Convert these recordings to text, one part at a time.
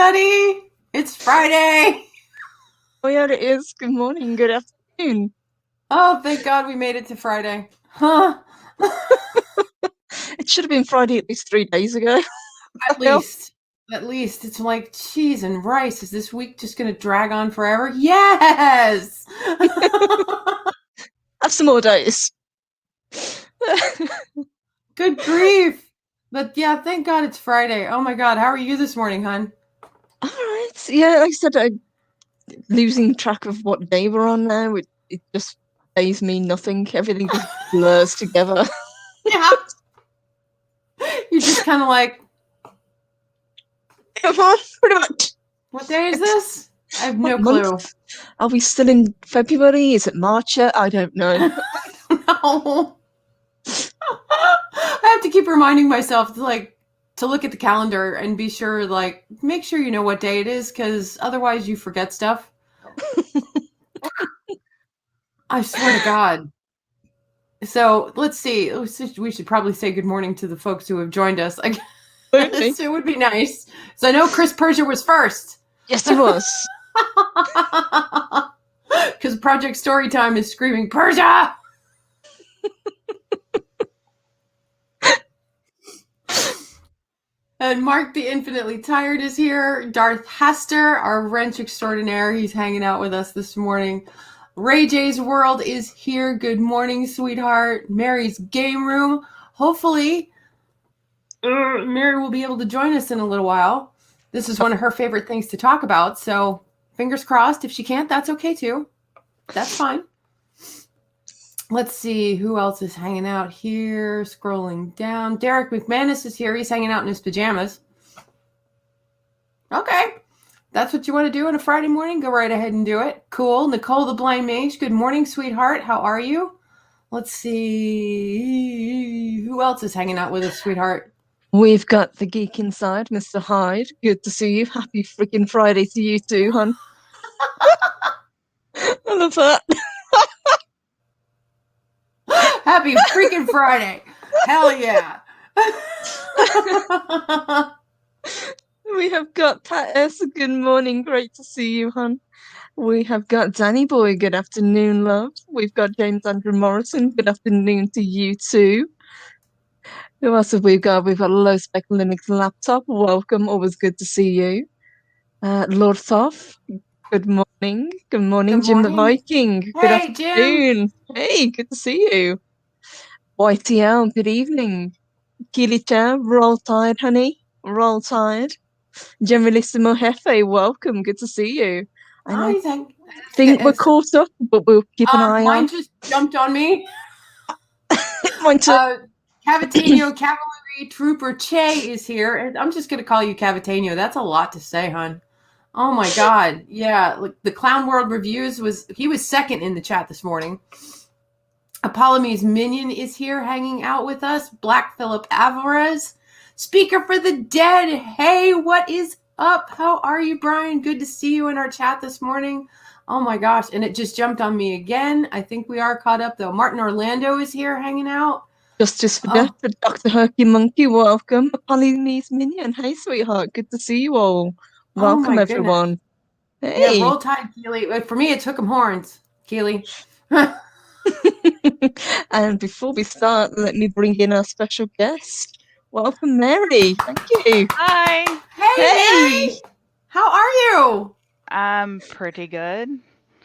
everybody. It's Friday. Oh, yeah, it is. Good morning, good afternoon. Oh, thank God we made it to Friday. Huh? It should have been Friday at least 3 days ago. At least. It's like cheese and rice. Is this week just going to drag on forever? Yes! Have some more days. Good grief. But yeah, thank God it's Friday. Oh my God, how are you this morning, hon? All right. Yeah, like I said, I'm losing track of what day we're on now. It just days mean nothing. Everything just blurs together. Yeah. You're just kind of like, Pretty much. what day is this? I have no What clue. month? Are we still in February? Is it March yet? I don't know. No. I have to keep reminding myself to look at the calendar and be sure, make sure you know what day it is, because otherwise you forget stuff. I swear to God. So let's see. We should probably say good morning to the folks who have joined us. I guess it would be nice. So I know Chris Persia was first. Yes, he was. Because Project Storytime is screaming, Persia! And Mark the Infinitely Tired is here. Darth Hester, our wrench extraordinaire, he's hanging out with us this morning. Ray J's World is here. Good morning, sweetheart. Mary's Game Room. Hopefully, Mary will be able to join us in a little while. This is one of her favorite things to talk about, so fingers crossed. If she can't, that's okay too. That's fine. Let's see who else is hanging out here. Scrolling down. Derek McManus is here. He's hanging out in his pajamas. Okay. That's what you want to do on a Friday morning? Go right ahead and do it. Cool. Nicole the Blind Mage. Good morning, sweetheart. How are you? Let's see. Who else is hanging out with us, sweetheart? We've got the geek inside, Mr. Hyde. Good to see you. Happy freaking Friday to you too, hon. I love that. Happy freaking Friday. Hell yeah. We have got Pat S. Good morning. Great to see you, hon. We have got Danny Boy. Good afternoon, love. We've got James Andrew Morrison. Good afternoon to you too. Who else have we got? We've got Low Spec Linux Laptop. Welcome. Always good to see you. Lord Thoth. Good morning. Good morning, Good Jim the morning. Viking. Hey, Good afternoon. Jim. Hey, good to see you. YTL, good evening. Kili-chan, roll tide, honey. Roll tide. Generalissimo Jefe, welcome. Good to see you. I think we're caught up, but we'll keep an eye on. Mine just jumped on me. Mine too. Cavatanio Cavalry Trooper Che is here. And I'm just going to call you Cavatanio. That's a lot to say, hon. Oh my God. Yeah. Look, the Clown World Reviews he was second in the chat this morning. Apollome's Minion is here hanging out with us. Black Phillip Alvarez. Speaker for the Dead. Hey, what is up? How are you, Brian? Good to see you in our chat this morning. Oh my gosh. And it just jumped on me again. I think we are caught up though. Martin Orlando is here hanging out. Justice for Death, the Dr. Herky Monkey, welcome. Apollome's Minion. Hey, sweetheart. Good to see you all. Welcome, everyone. Hey. Yeah, roll tide, Keely. For me, it's hook 'em horns, Keely. And before we start, let me bring in our special guest. Welcome, Mary. Thank you. Hi. Hey, Mary. How are you? I'm pretty good.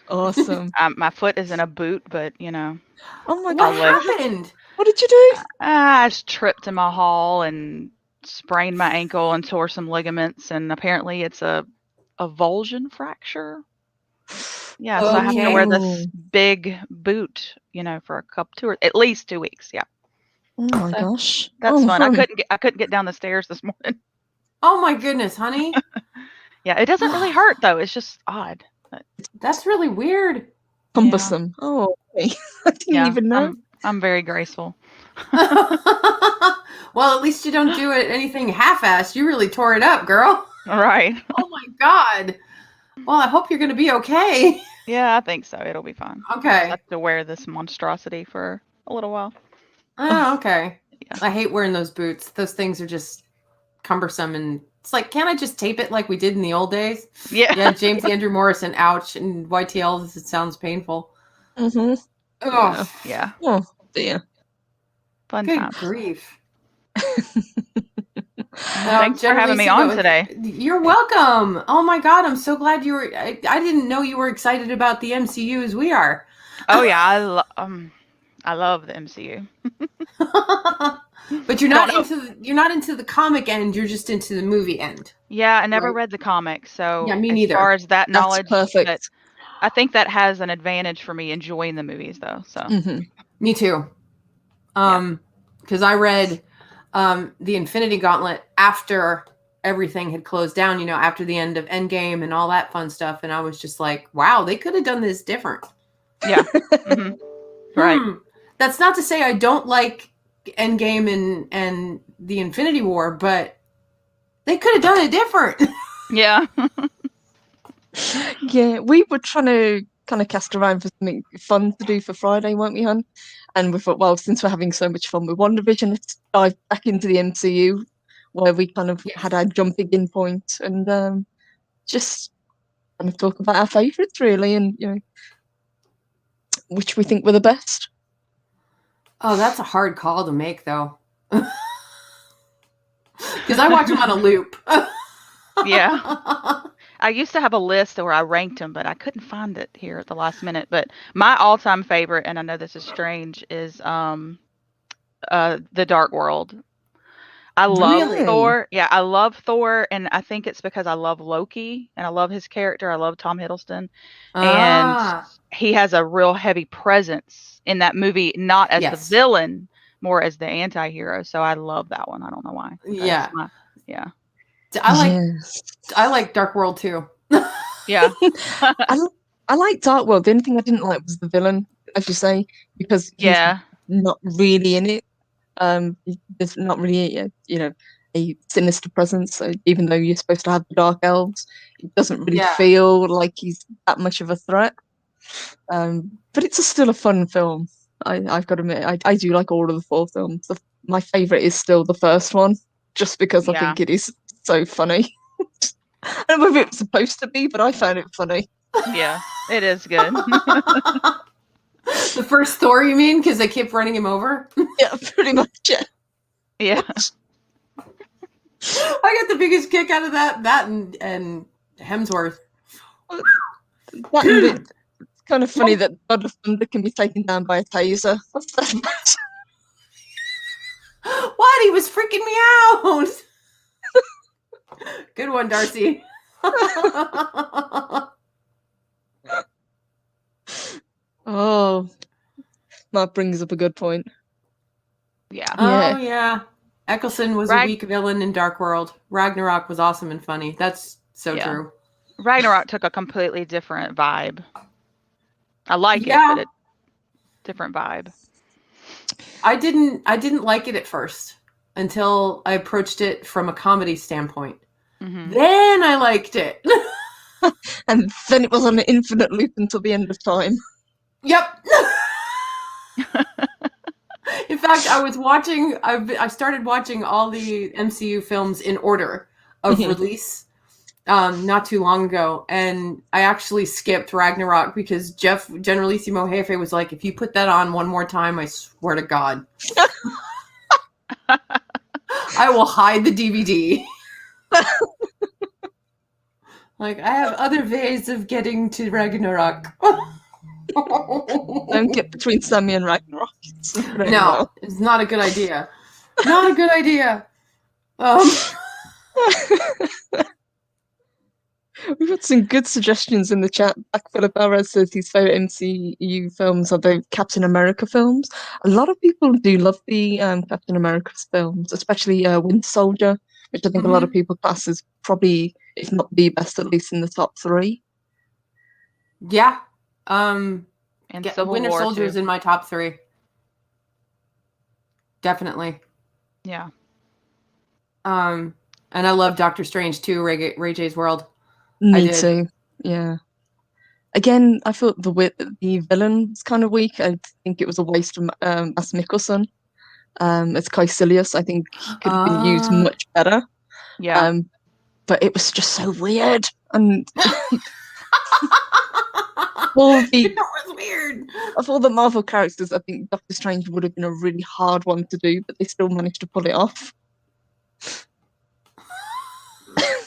Awesome. My foot is in a boot, but you know. Oh my God! What happened? What did you do? I just tripped in my hall and sprained my ankle and tore some ligaments, and apparently it's a avulsion fracture. Yeah, so I have to wear this big boot, for at least 2 weeks. Yeah. Oh my gosh, that's fun. I couldn't get down the stairs this morning. Oh my goodness, honey. Yeah, it doesn't really hurt though. It's just odd. That's really weird. Cumbersome. Yeah. Oh, okay. I didn't even know. I'm very graceful. Well, at least you don't do anything half-assed. You really tore it up, girl. Right. Oh my God. Well, I hope you're going to be okay. Yeah, I think so. It'll be fine. Okay. I have to wear this monstrosity for a little while. Oh, okay. Yeah. I hate wearing those boots. Those things are just cumbersome and It's like, can't I just tape it like we did in the old days? Yeah. Yeah, James Andrew Morrison, ouch, and YTL, it sounds painful. Mm-hmm. Oh, Yeah. Oh dear. Fun good times. grief. Thanks for having me on today. You're welcome. Oh my God, I'm so glad you were. I didn't know you were excited about the MCU as we are. Oh yeah, I love the MCU. But you're not into the comic end. You're just into the movie end. Yeah, I never Right. read the comics, so Yeah, me as neither. far as that knowledge, That's perfect. but I think that has an advantage for me enjoying the movies, though. So Me too. Because I read the Infinity Gauntlet after everything had closed down. You know, after the end of Endgame and all that fun stuff, and I was just like, wow, they could have done this different. Yeah. Right. That's not to say I don't like Endgame and the Infinity War, but they could have done it different. Yeah. Yeah, we were trying to kind of cast around for something fun to do for Friday, weren't we, hon? And we thought, well, since we're having so much fun with WandaVision, let's dive back into the MCU, where we kind of had our jumping in point and just kind of talk about our favourites, really, and, you know, which we think were the best. Oh, that's a hard call to make, though. Because I watch them on a loop. Yeah. I used to have a list where I ranked them, but I couldn't find it here at the last minute. But my all-time favorite, and I know this is strange, is The Dark World. I love Thor. Yeah, I love Thor, and I think it's because I love Loki, and I love his character. I love Tom Hiddleston. And he has a real heavy presence in that movie, not as the villain, more as the anti-hero. So I love that one. I don't know why. Yeah. Yeah. I like Dark World too. Yeah. I like Dark World. The only thing I didn't like was the villain, as you say, because he's not really in it. There's not really a sinister presence. So even though you're supposed to have the dark elves, it doesn't really feel like he's that much of a threat. But it's still a fun film. I've got to admit, I do like all of the 4 films. My favourite is still the first one, just because I think it is so funny. I don't know if it was supposed to be, but I found it funny. Yeah, it is good. The first Thor, you mean? Because they kept running him over? Yeah, pretty much, yeah. Yeah. I got the biggest kick out of that and Hemsworth. It's kind of funny that God of Thunder can be taken down by a taser. What? He was freaking me out! Good one, Darcy. Oh, that brings up a good point. Yeah. Oh, yeah. Eccleston was a weak villain in Dark World. Ragnarok was awesome and funny. That's so true. Ragnarok took a completely different vibe. I like it, but it's different vibe. I didn't like it at first until I approached it from a comedy standpoint. Then I liked it. And then it was on an infinite loop until the end of time. Yep. In fact, I started watching all the MCU films in order of release not too long ago, and I actually skipped Ragnarok because Generalissimo Jefe was like, if you put that on one more time, I swear to God, I will hide the DVD. Like, I have other ways of getting to Ragnarok. Don't get between Sammy and Ragnarok. No, it's not a good idea. Not a good idea. We've got some good suggestions in the chat. Back Philip Alvarez says his favourite MCU films are the Captain America films. A lot of people do love the Captain America's films, especially Winter Soldier, which I think a lot of people class as probably, if not the best, at least in the top 3. Yeah. And Winter Soldier is in my top 3. Definitely. Yeah. And I love Doctor Strange too, Ray J's World. Me too. Yeah. Again, I thought the villain was kind of weak. I think it was a waste of Mads Mikkelsen. As Caecilius, I think he could have been used much better. Yeah. but it was just so weird. And all the It was weird. of all the Marvel characters, I think Doctor Strange would have been a really hard one to do, but they still managed to pull it off.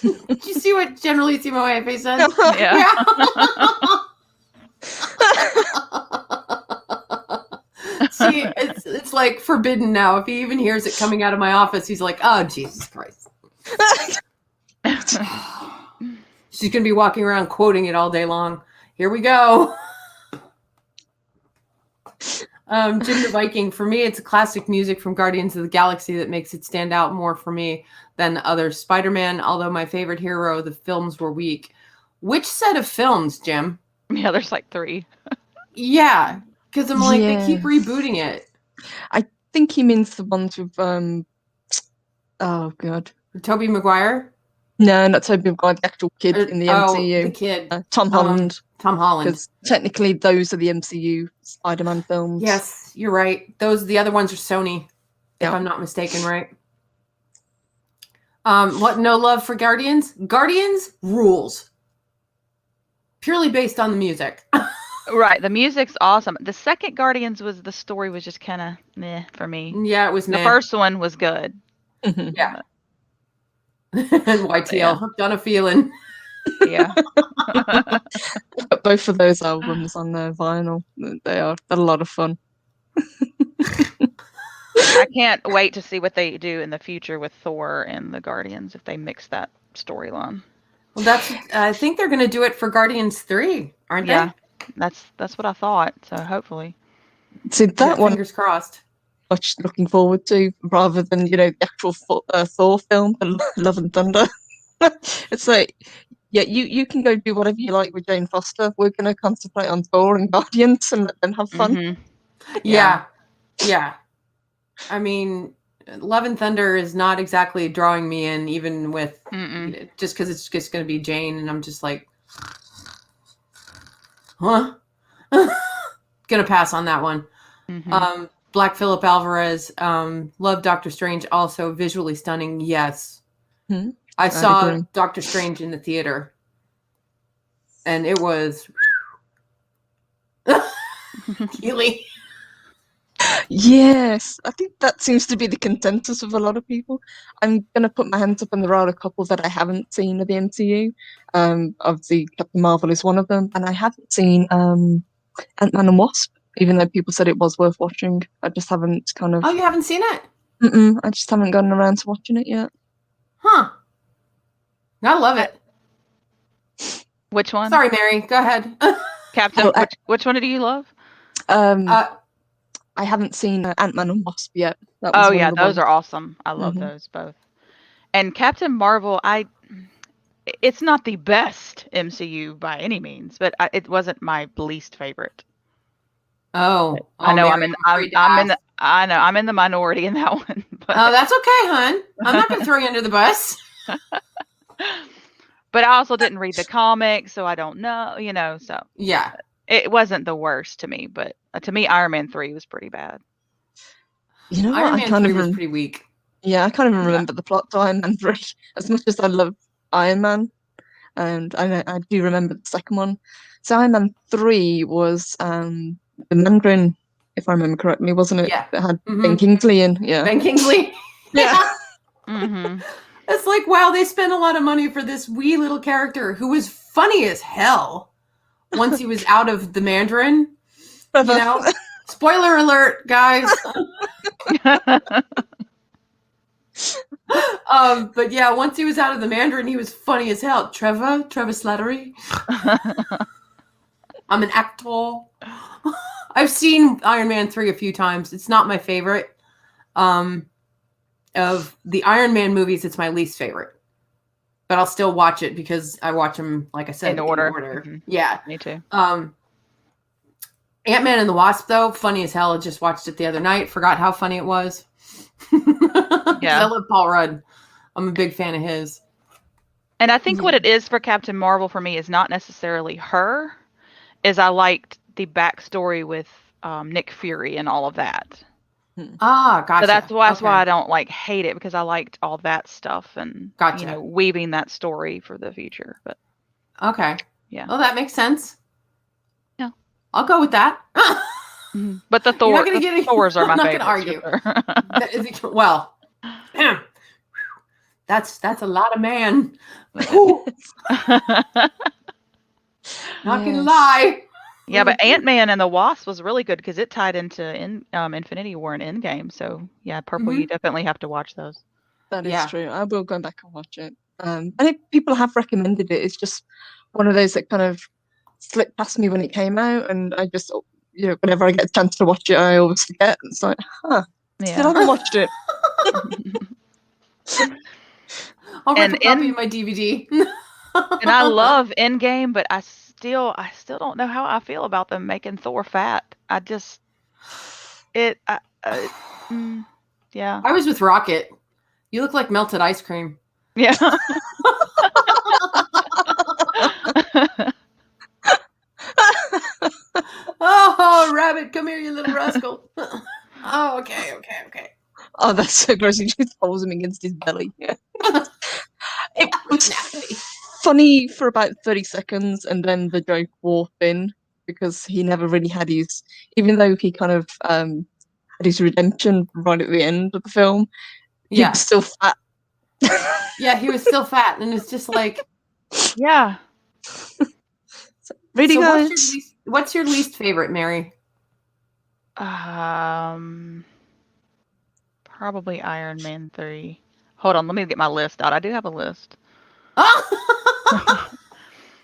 Did you see what Generally Simoe said? Yeah. See, it's like forbidden now. If he even hears it coming out of my office, he's like, "Oh, Jesus Christ." She's gonna be walking around quoting it all day long. Here we go. Jim the Viking. For me, it's classic music from Guardians of the Galaxy that makes it stand out more for me than the others. Spider-Man, although my favorite hero, the films were weak. Which set of films, Jim? Yeah, there's like 3. Yeah, because I'm like, they keep rebooting it. I think he means the ones with oh god. Tobey Maguire? No, not Tobey Maguire, the actual kid in the MCU. The kid. Tom Holland. Tom Holland. Because technically those are the MCU Spider-Man films. Yes, you're right. The other ones are Sony, if I'm not mistaken, right? What, no love for Guardians? Guardians rules. Purely based on the music. Right, the music's awesome. The second Guardians the story was just kind of meh for me. Yeah, it was meh. The first one was good. Yeah. And YTL, hooked on a feeling. Yeah. Both of those albums on their vinyl, they're a lot of fun. I can't wait to see what they do in the future with Thor and the Guardians if they mix that storyline. Well, I think they're going to do it for Guardians 3, aren't they? Yeah, that's what I thought. So hopefully. See, that one, fingers crossed. Much looking forward to, rather than the actual Thor film, Love and Thunder. It's like, yeah, you can go do whatever you like with Jane Foster. We're going to concentrate on Thor and Guardians and let them have fun. Mm-hmm. Yeah. I mean, Love and Thunder is not exactly drawing me in, even with just because it's just going to be Jane, and I'm just like, huh? Gonna pass on that one. Mm-hmm. Black Phillip Alvarez, love Doctor Strange, also visually stunning. Yes. Mm-hmm. I saw Doctor Strange in the theater, and it was Keely. Yes, I think that seems to be the consensus of a lot of people. I'm going to put my hands up, and there are a couple that I haven't seen of the MCU. Obviously, Captain Marvel is one of them, and I haven't seen Ant-Man and Wasp, even though people said it was worth watching. I just haven't kind of... Oh, you haven't seen it? I just haven't gotten around to watching it yet. Huh. I love it. Which one? Sorry, Mary. Go ahead. Captain, which one do you love? I haven't seen Ant-Man and Wasp yet. Those are awesome. I love those both. And Captain Marvel, it's not the best MCU by any means, but it wasn't my least favorite. Oh, I know. Mary, I'm in the minority in that one. But. Oh, that's okay, hon. I'm not going to throw you under the bus. But I also didn't read the comic, so I don't know, so. Yeah. It wasn't the worst to me, but to me, Iron Man 3 was pretty bad. Iron Man 3 was pretty weak. Yeah, I can't even remember the plot to Iron Man 3. As much as I love Iron Man, and I do remember the second one. So Iron Man 3 was the Mandarin, if I remember correctly, wasn't it? Yeah. It had Ben Kingsley in. Yeah. Ben Kingsley. Yeah. It's like, wow, they spent a lot of money for this wee little character who was funny as hell once he was out of the Mandarin. Spoiler alert, guys. But yeah, once he was out of the Mandarin, he was funny as hell. Trevor Slattery. I'm an actor. I've seen Iron Man 3 a few times. It's not my favorite. Of the Iron Man movies, it's my least favorite. But I'll still watch it because I watch them, like I said, in order. Mm-hmm. Yeah. Me too. Ant-Man and the Wasp, though, funny as hell. I just watched it the other night. Forgot how funny it was. Yeah. I love Paul Rudd. I'm a big fan of his. And I think what it is for Captain Marvel for me is not necessarily her, is I liked the backstory with Nick Fury and all of that. Ah, gotcha. So that's why Okay. I don't like hate it, because I liked all that stuff and Gotcha. weaving that story for the future. But Okay. yeah. Well, that makes sense. Yeah. I'll go with that. But the You're not gonna get any, Thors are I'm my not favorites. gonna argue. Well, that's a lot of man. Not gonna lie. Yeah, but Ant-Man and the Wasp was really good because it tied into Infinity War and Endgame. So yeah, Purple, you definitely have to watch those. That is true. I will go back and watch it. I think people have recommended it. It's just one of those that kind of slipped past me when it came out, and I just, whenever I get a chance to watch it, I always forget. It's like, still haven't watched it. I'll rip a copy of my DVD. And I love Endgame, but I still don't know how I feel about them making Thor fat. I just yeah. I was with Rocket. You look like melted ice cream. Yeah. Oh, Rabbit, come here, you little rascal. Oh, okay. Oh, that's so gross. He just holds him against his belly. Yeah. It was funny for about 30 seconds, and then the joke wore thin because he never really had his, even though he kind of had his redemption right at the end of the film, he was still fat. Yeah, he was still fat, and it's just like, yeah. Really, so guys? what's your least favorite, Mary? Probably Iron Man 3. Hold on, let me get my list out. I do have a list.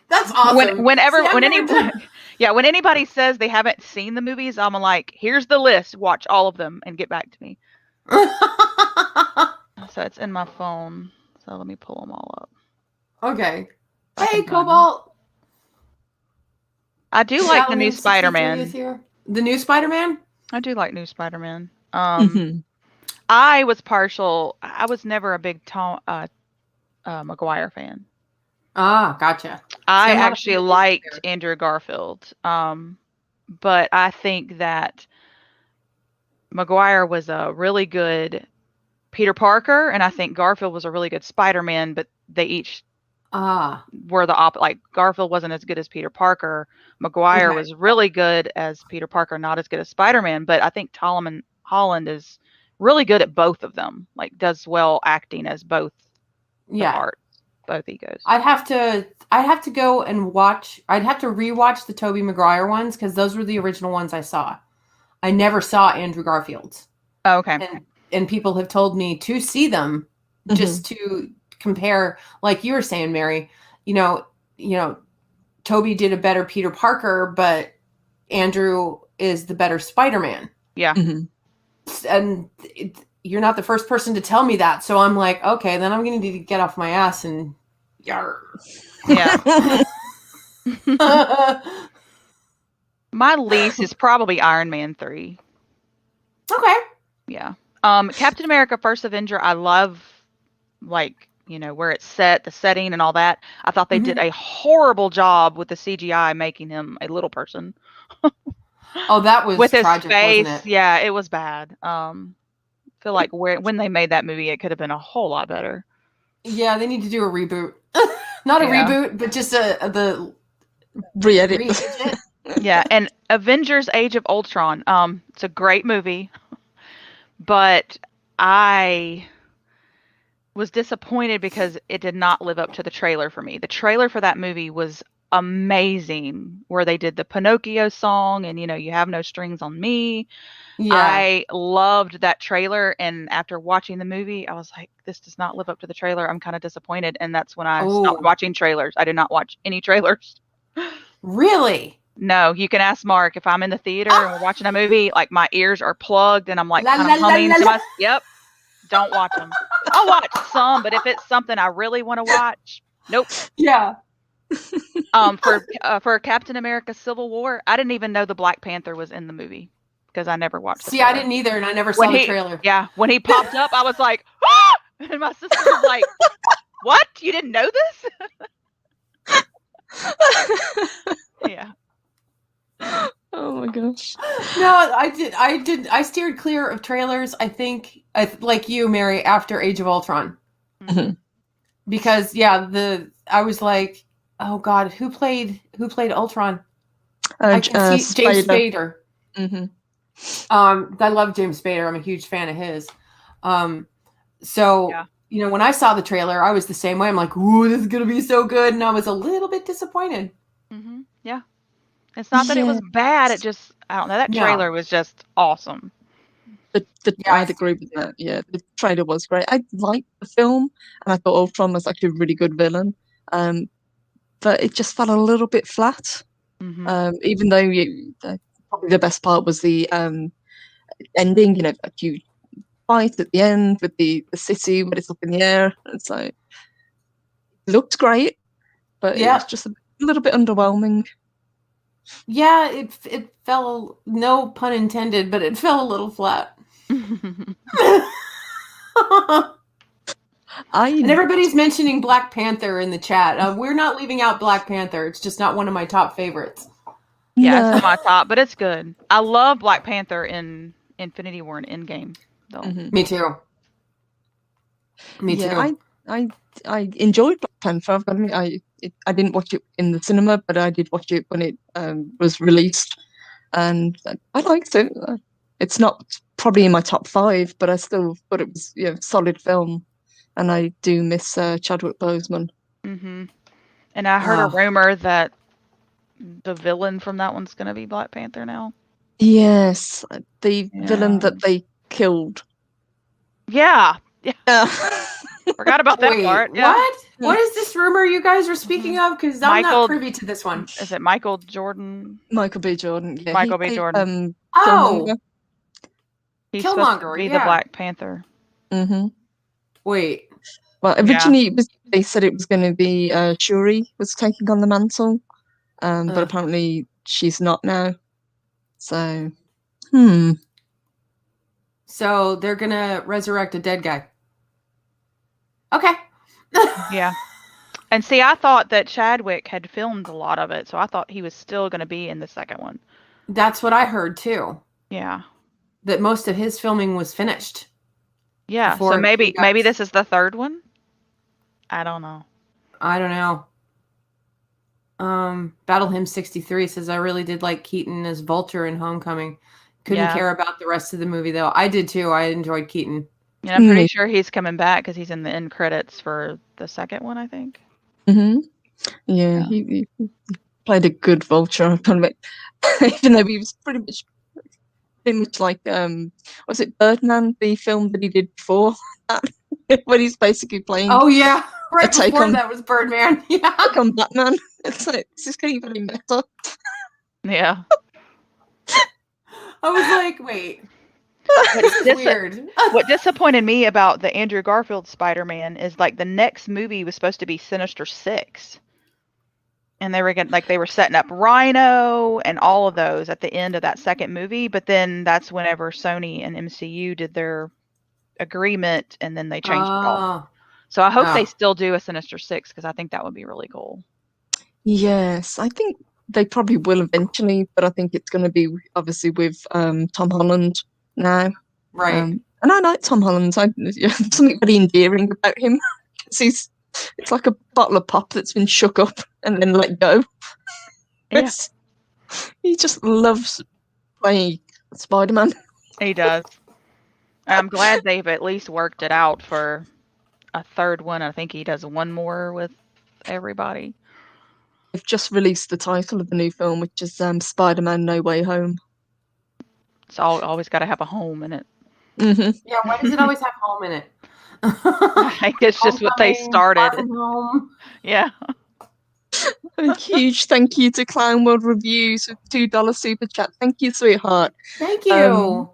That's awesome. When anybody says they haven't seen the movies, I'm like, here's the list. Watch all of them and get back to me. So it's in my phone. So let me pull them all up. Okay. Hey, Cobalt. I do like the new Spider-Man. The new Spider-Man? I do like new Spider-Man. I was never a big Tom Maguire fan. Ah, gotcha. I actually liked Andrew Garfield. But I think that Maguire was a really good Peter Parker, and I think Garfield was a really good Spider-Man, but they each were the opposite. Like, Garfield wasn't as good as Peter Parker. Maguire was really good as Peter Parker, not as good as Spider-Man, but I think Tom Holland is really good at both of them. Like, does well acting as both parts, both egos. I'd have to go and watch. I'd have to rewatch the Tobey Maguire ones because those were the original ones I saw. I never saw Andrew Garfield's. Oh, okay. And people have told me to see them just to compare, like you were saying, Mary. Tobey did a better Peter Parker, but Andrew is the better Spider-Man. Yeah. And you're not the first person to tell me that, so I'm like, okay, then I'm going to need to get off my ass and yarr. Yeah. My least is probably Iron Man 3. Okay. Yeah. Captain America: First Avenger, I love, where it's set, the setting and all that. I thought they did a horrible job with the CGI making him a little person. Oh, that was with his tragic, face. wasn't it? Yeah, it was bad. Feel like when they made that movie, it could have been a whole lot better. Yeah, they need to do a reboot. Not a reboot, but just the re-edit. Yeah, and Avengers Age of Ultron. It's a great movie, but I was disappointed because it did not live up to the trailer for me. The trailer for that movie was amazing, where they did the Pinocchio song and You Have No Strings on Me. Yeah. I loved that trailer, and after watching the movie, I was like, this does not live up to the trailer. I'm kind of disappointed, and that's when I stopped watching trailers. I did not watch any trailers. Really? No, you can ask Mark. If I'm in the theater and we're watching a movie, like, my ears are plugged and I'm like kind of humming to myself. Yep. Don't watch them. I'll watch some, but if it's something I really want to watch, nope. Yeah. For Captain America: Civil War, I didn't even know the Black Panther was in the movie because I never watched the trailer. I didn't either, and I never saw the trailer. Yeah, when he popped up, I was like, ah! And my sister was like, what? You didn't know this? Yeah. Oh my gosh. No, I steered clear of trailers. I think, like you, Mary, after Age of Ultron, Mhm. because I was like, oh God, who played Ultron? I can see James Spader. Mhm. I love James Spader. I'm a huge fan of his. So Yeah. when I saw the trailer, I was the same way. I'm like, ooh, this is gonna be so good, and I was a little bit disappointed. Yeah. It's not that it was bad. It just, I don't know. That trailer No. was just awesome. I'd agree with that. Yeah, the trailer was great. I liked the film, and I thought Ultron was actually a really good villain. But it just felt a little bit flat. Even though probably the best part was the ending. You know, a huge fight at the end with the city when it's up in the air. And so it looked great, but it was just a little bit underwhelming. Yeah, it fell, no pun intended, but it fell a little flat. And everybody's mentioning Black Panther in the chat. We're not leaving out Black Panther. It's just not one of my top favorites. Yeah, it's not my top, but it's good. I love Black Panther in Infinity War and Endgame, though. Me too. Me too. I enjoyed Black Panther. I mean, I didn't watch it in the cinema, but I did watch it when it was released, and I liked it. It's not probably in my top 5, but I still thought it was a solid film, and I do miss Chadwick Boseman. And I heard a rumor that the villain from that one's going to be Black Panther now. Yes, the villain that they killed. Yeah. Forgot about that part. Yeah. What? What is this rumor you guys are speaking of? Because I'm not privy to this one. Is it Michael Jordan? Michael B. Jordan. Yeah, Michael B. Jordan. Killmonger. He's supposed to be the Black Panther. Wait. Well, originally they said it was going to be Shuri was taking on the mantle, but apparently she's not now. So, So they're gonna resurrect a dead guy. Okay. Yeah. And see, I thought that Chadwick had filmed a lot of it, so I thought he was still going to be in the second one. That's what I heard too. Yeah. That most of his filming was finished. Yeah. So maybe this is the third one. I don't know. Battle Hymn 63 says, I really did like Keaton as Vulture in Homecoming. Couldn't care about the rest of the movie, though. I did, too. I enjoyed Keaton. And I'm pretty sure he's coming back because he's in the end credits for the second one, I think. Yeah, he played a good Vulture. Even though he was pretty much like, was it Birdman, the film that he did before that? When he's basically playing... Oh, yeah. Right before that was Birdman. Yeah. Take on Batman. It's like, this is getting very meta. Yeah. I was like, wait. Weird. What disappointed me about the Andrew Garfield Spider-Man is like the next movie was supposed to be Sinister Six. And they were setting up Rhino and all of those at the end of that second movie, but then that's whenever Sony and MCU did their agreement and then they changed it all. So I hope they still do a Sinister Six because I think that would be really cool. Yes, I think they probably will eventually, but I think it's going to be obviously with Tom Holland now. Right. And I like Tom Holland. There's something very endearing about him. It's like a bottle of pop that's been shook up and then let go. Yes. He just loves playing Spider-Man. He does. I'm glad they've at least worked it out for a third one. I think he does one more with everybody. They've just released the title of the new film, which is Spider-Man No Way Home. It's always got to have a home in it. Yeah, why does it always have home in it? I think it's just what they started. Home. Yeah. A huge thank you to Clown World Reviews with $2 super chat. Thank you, sweetheart. Thank you.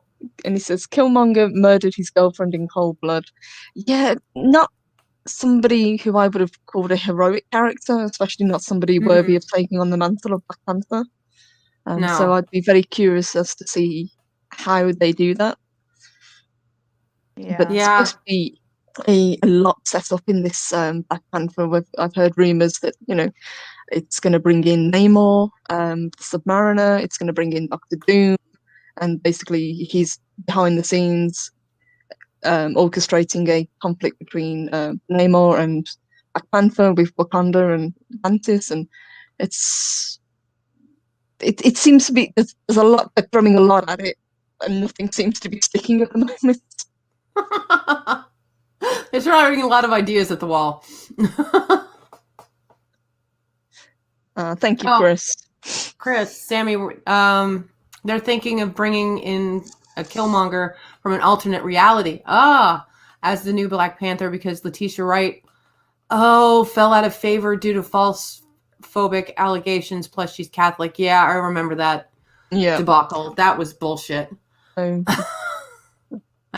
And he says, Killmonger murdered his girlfriend in cold blood. Yeah, not somebody who I would have called a heroic character, especially not somebody worthy of taking on the mantle of Black Panther. So I'd be very curious as to see how they do that. Yeah. But it's supposed to be a lot set up in this Black Panther. I've heard rumors that, it's going to bring in Namor, the Submariner, it's going to bring in Doctor Doom, and basically he's behind the scenes orchestrating a conflict between Namor and Black Panther with Wakanda and Atlantis, and it seems to be there's a lot, they're throwing a lot at it, and nothing seems to be sticking at the moment. They're throwing a lot of ideas at the wall. Thank you, Chris. Chris, Sammy, they're thinking of bringing in a Killmonger from an alternate reality. As the new Black Panther, because Letitia Wright, fell out of favor due to false phobic allegations. Plus, she's Catholic. Yeah, I remember that debacle. That was bullshit. So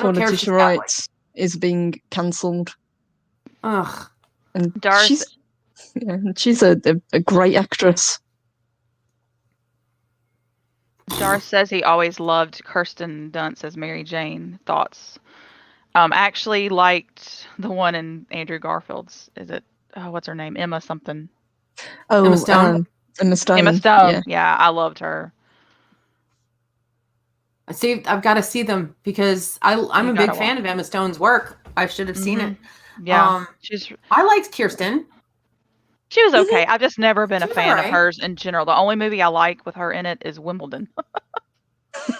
Letitia Wright is being cancelled. Ugh. And she's a great actress. Darth says he always loved Kirsten Dunst as Mary Jane. Thoughts? Actually liked the one in Andrew Garfield's. Is it? What's her name? Emma something. Oh, Emma Stone. Emma Stone. Emma Stone. Yeah, I loved her. See, I've got to see them because I'm a big fan of Emma Stone's work. I should have seen it. Yeah, I liked Kirsten. She was okay. I've just never been a fan of hers in general. The only movie I like with her in it is Wimbledon.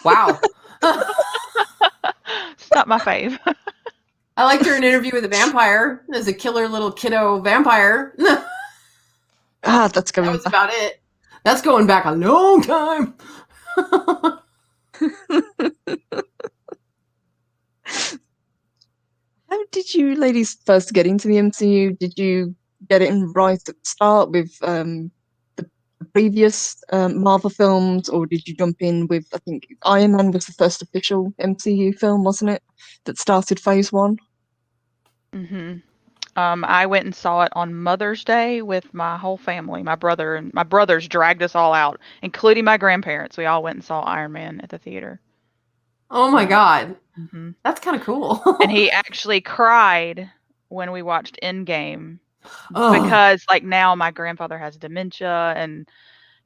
Wow. It's not my fave. I liked her in Interview with a Vampire as a killer little kiddo vampire. That's going. That was about it. That's going back a long time. How did you ladies first get into the MCU? Did you get it in right at the start with the previous Marvel films, or did you jump in with, I think Iron Man was the first official MCU film, wasn't it, that started phase 1? I went and saw it on Mother's Day with my whole family. My brother and my brothers dragged us all out, including my grandparents. We all went and saw Iron Man at the theater. Oh my God. That's kind of cool. And he actually cried when we watched Endgame. Because now my grandfather has dementia, and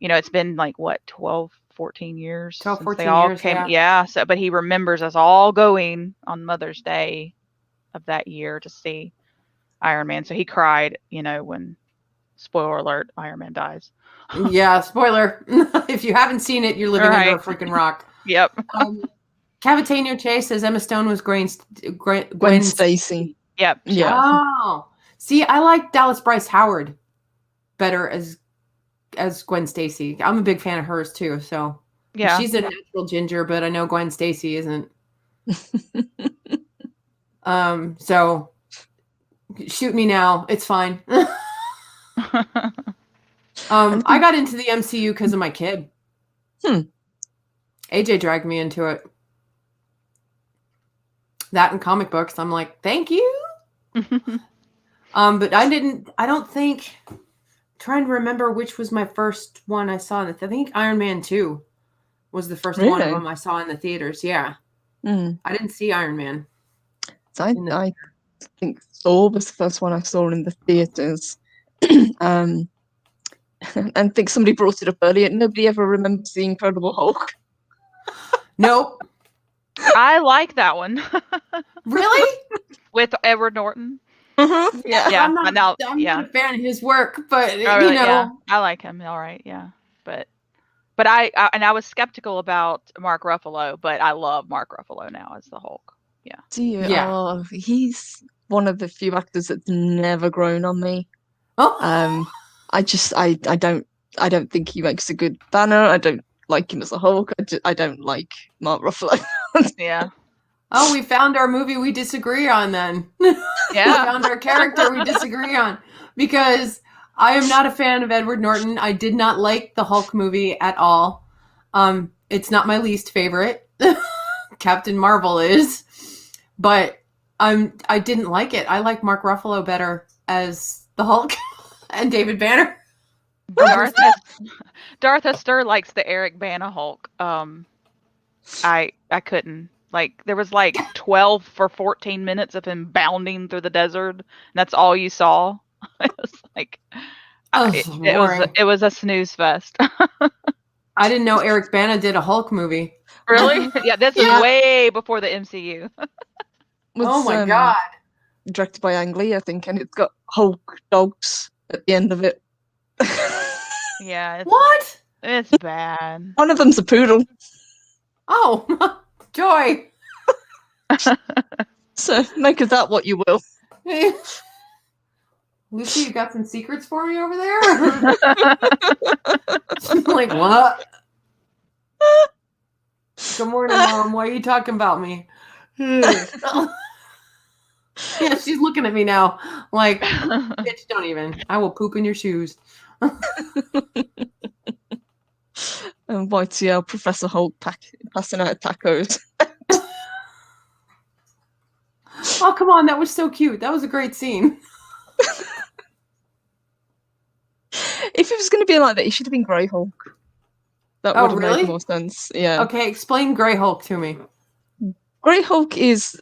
it's been 12, 14 years 12, since 14 they all years, came. Yeah. So, but he remembers us all going on Mother's Day of that year to see Iron Man. So he cried, when, spoiler alert, Iron Man dies. Yeah, spoiler. If you haven't seen it, you're living under a freaking rock. Yep. Cavatano Chase says Emma Stone was Gwen Stacy. Yep. Yeah. Oh. See, I like Dallas Bryce Howard better as Gwen Stacy. I'm a big fan of hers too. So yeah, she's a natural ginger, but I know Gwen Stacy isn't. So shoot me now. It's fine. I got into the MCU because of my kid. AJ dragged me into it. That and comic books. I'm like, thank you. But I don't think, trying to remember which was my first one I saw. I think Iron Man 2 was the first one of them I saw in the theaters. Yeah. I didn't see Iron Man. So I think Thor was the first one I saw in the theaters. And I think somebody brought it up earlier. Nobody ever remembers The Incredible Hulk. Nope. I like that one. Really? With Edward Norton. Yeah. I'm not a fan of his work, but I like him. All right, yeah, but I was skeptical about Mark Ruffalo, but I love Mark Ruffalo now as the Hulk. Yeah. Do you? Yeah. He's one of the few actors that's never grown on me. I don't think he makes a good Banner. I don't like him as a Hulk. I don't like Mark Ruffalo. Yeah. Oh, we found our movie we disagree on then. Yeah. We found our character we disagree on. Because I am not a fan of Edward Norton. I did not like the Hulk movie at all. It's not my least favorite. Captain Marvel is. But I didn't like it. I like Mark Ruffalo better as the Hulk and David Banner. Darth Hester likes the Eric Bana Hulk. I couldn't. There was 12 for 14 minutes of him bounding through the desert. And that's all you saw. It was it was a snooze fest. I didn't know Eric Bana did a Hulk movie. Really? Yeah, this is Yeah. way before the MCU. Oh my god. Directed by Ang Lee, I think, and it's got Hulk dogs at the end of it. Yeah, What? it's bad. One of them's a poodle. Oh, joy. So make of that what you will. Lucy, you got some secrets for me over there? Like, what? Good morning, Mom. Why are you talking about me? Yeah, she's looking at me now. Like, bitch, don't even. I will poop in your shoes. And YTL Professor Hulk passing out tacos. Oh, come on. That was so cute. That was a great scene. If it was going to be like that, it should have been Grey Hulk. That would have really? made more sense. Yeah. Okay, explain Grey Hulk to me. Grey Hulk is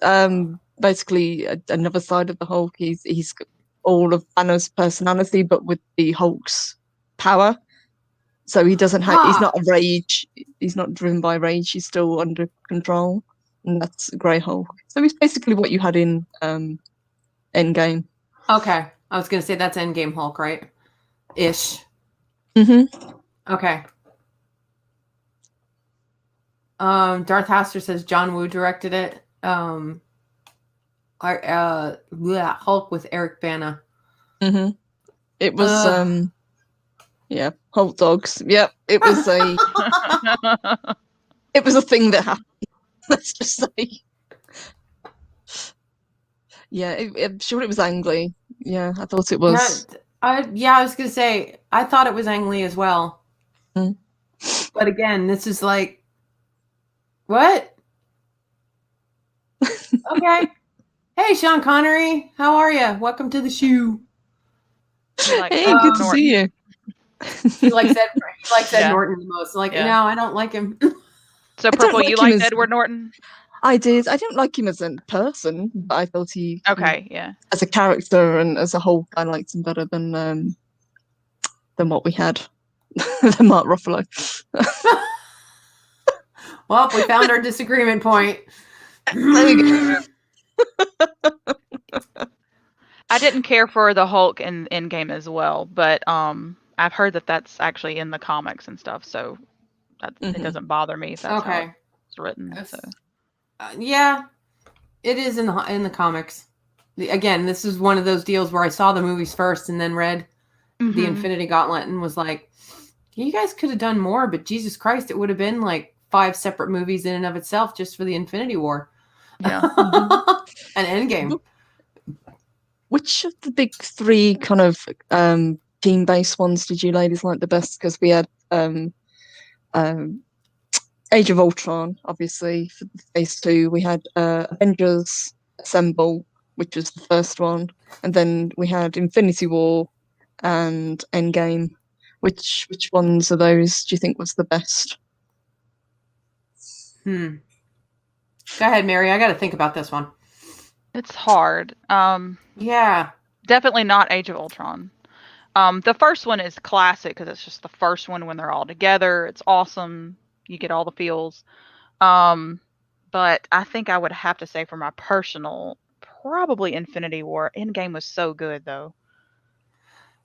basically another side of the Hulk. He's got all of Banner's personality, but with the Hulk's power. So he doesn't have. He's not a rage. He's not driven by rage. He's still under control, and that's Grey Hulk. So he's basically what you had in Endgame. Okay, I was gonna say that's Endgame Hulk, right? Ish. Mm-hmm. Okay. Darth Haster says John Woo directed it. Hulk with Eric Bana. Mm-hmm. It was yeah, Hulk dogs. Yep, it was a it was a thing that happened. Let's just say. Yeah, I'm sure it was Ang Lee. Yeah, I thought it was. I was gonna say I thought it was Ang Lee as well. Mm. But again, this is like what? Okay. Hey, Sean Connery, how are you? Welcome to the shoe. Like, hey, good to see you. He likes Ed Norton the most. Like, no, I don't like him. So, Purple, you liked Edward Norton? I did. I didn't like him as a person, but I felt he as a character and as a whole, I liked him better than what we had. Than Mark Ruffalo. Well, we found our disagreement point. There we go. I didn't care for the Hulk in Endgame as well, but I've heard that that's actually in the comics and stuff, so it doesn't bother me if that's how it's written. So. Yeah, it is in the comics. Again, this is one of those deals where I saw the movies first and then read the Infinity Gauntlet and was like, you guys could have done more, but Jesus Christ, it would have been like 5 separate movies in and of itself just for the Infinity War. Yeah. An Endgame. Which of the big 3 kind of team-based ones did you ladies like the best? Because we had Age of Ultron, obviously, for phase 2. We had Avengers Assemble, which was the first one. And then we had Infinity War and Endgame. Which ones of those do you think was the best? Go ahead, Mary. I got to think about this one. It's hard. Yeah. Definitely not Age of Ultron. The first one is classic because it's just the first one when they're all together. It's awesome. You get all the feels. But I think I would have to say for my personal, probably Infinity War. Endgame was so good though.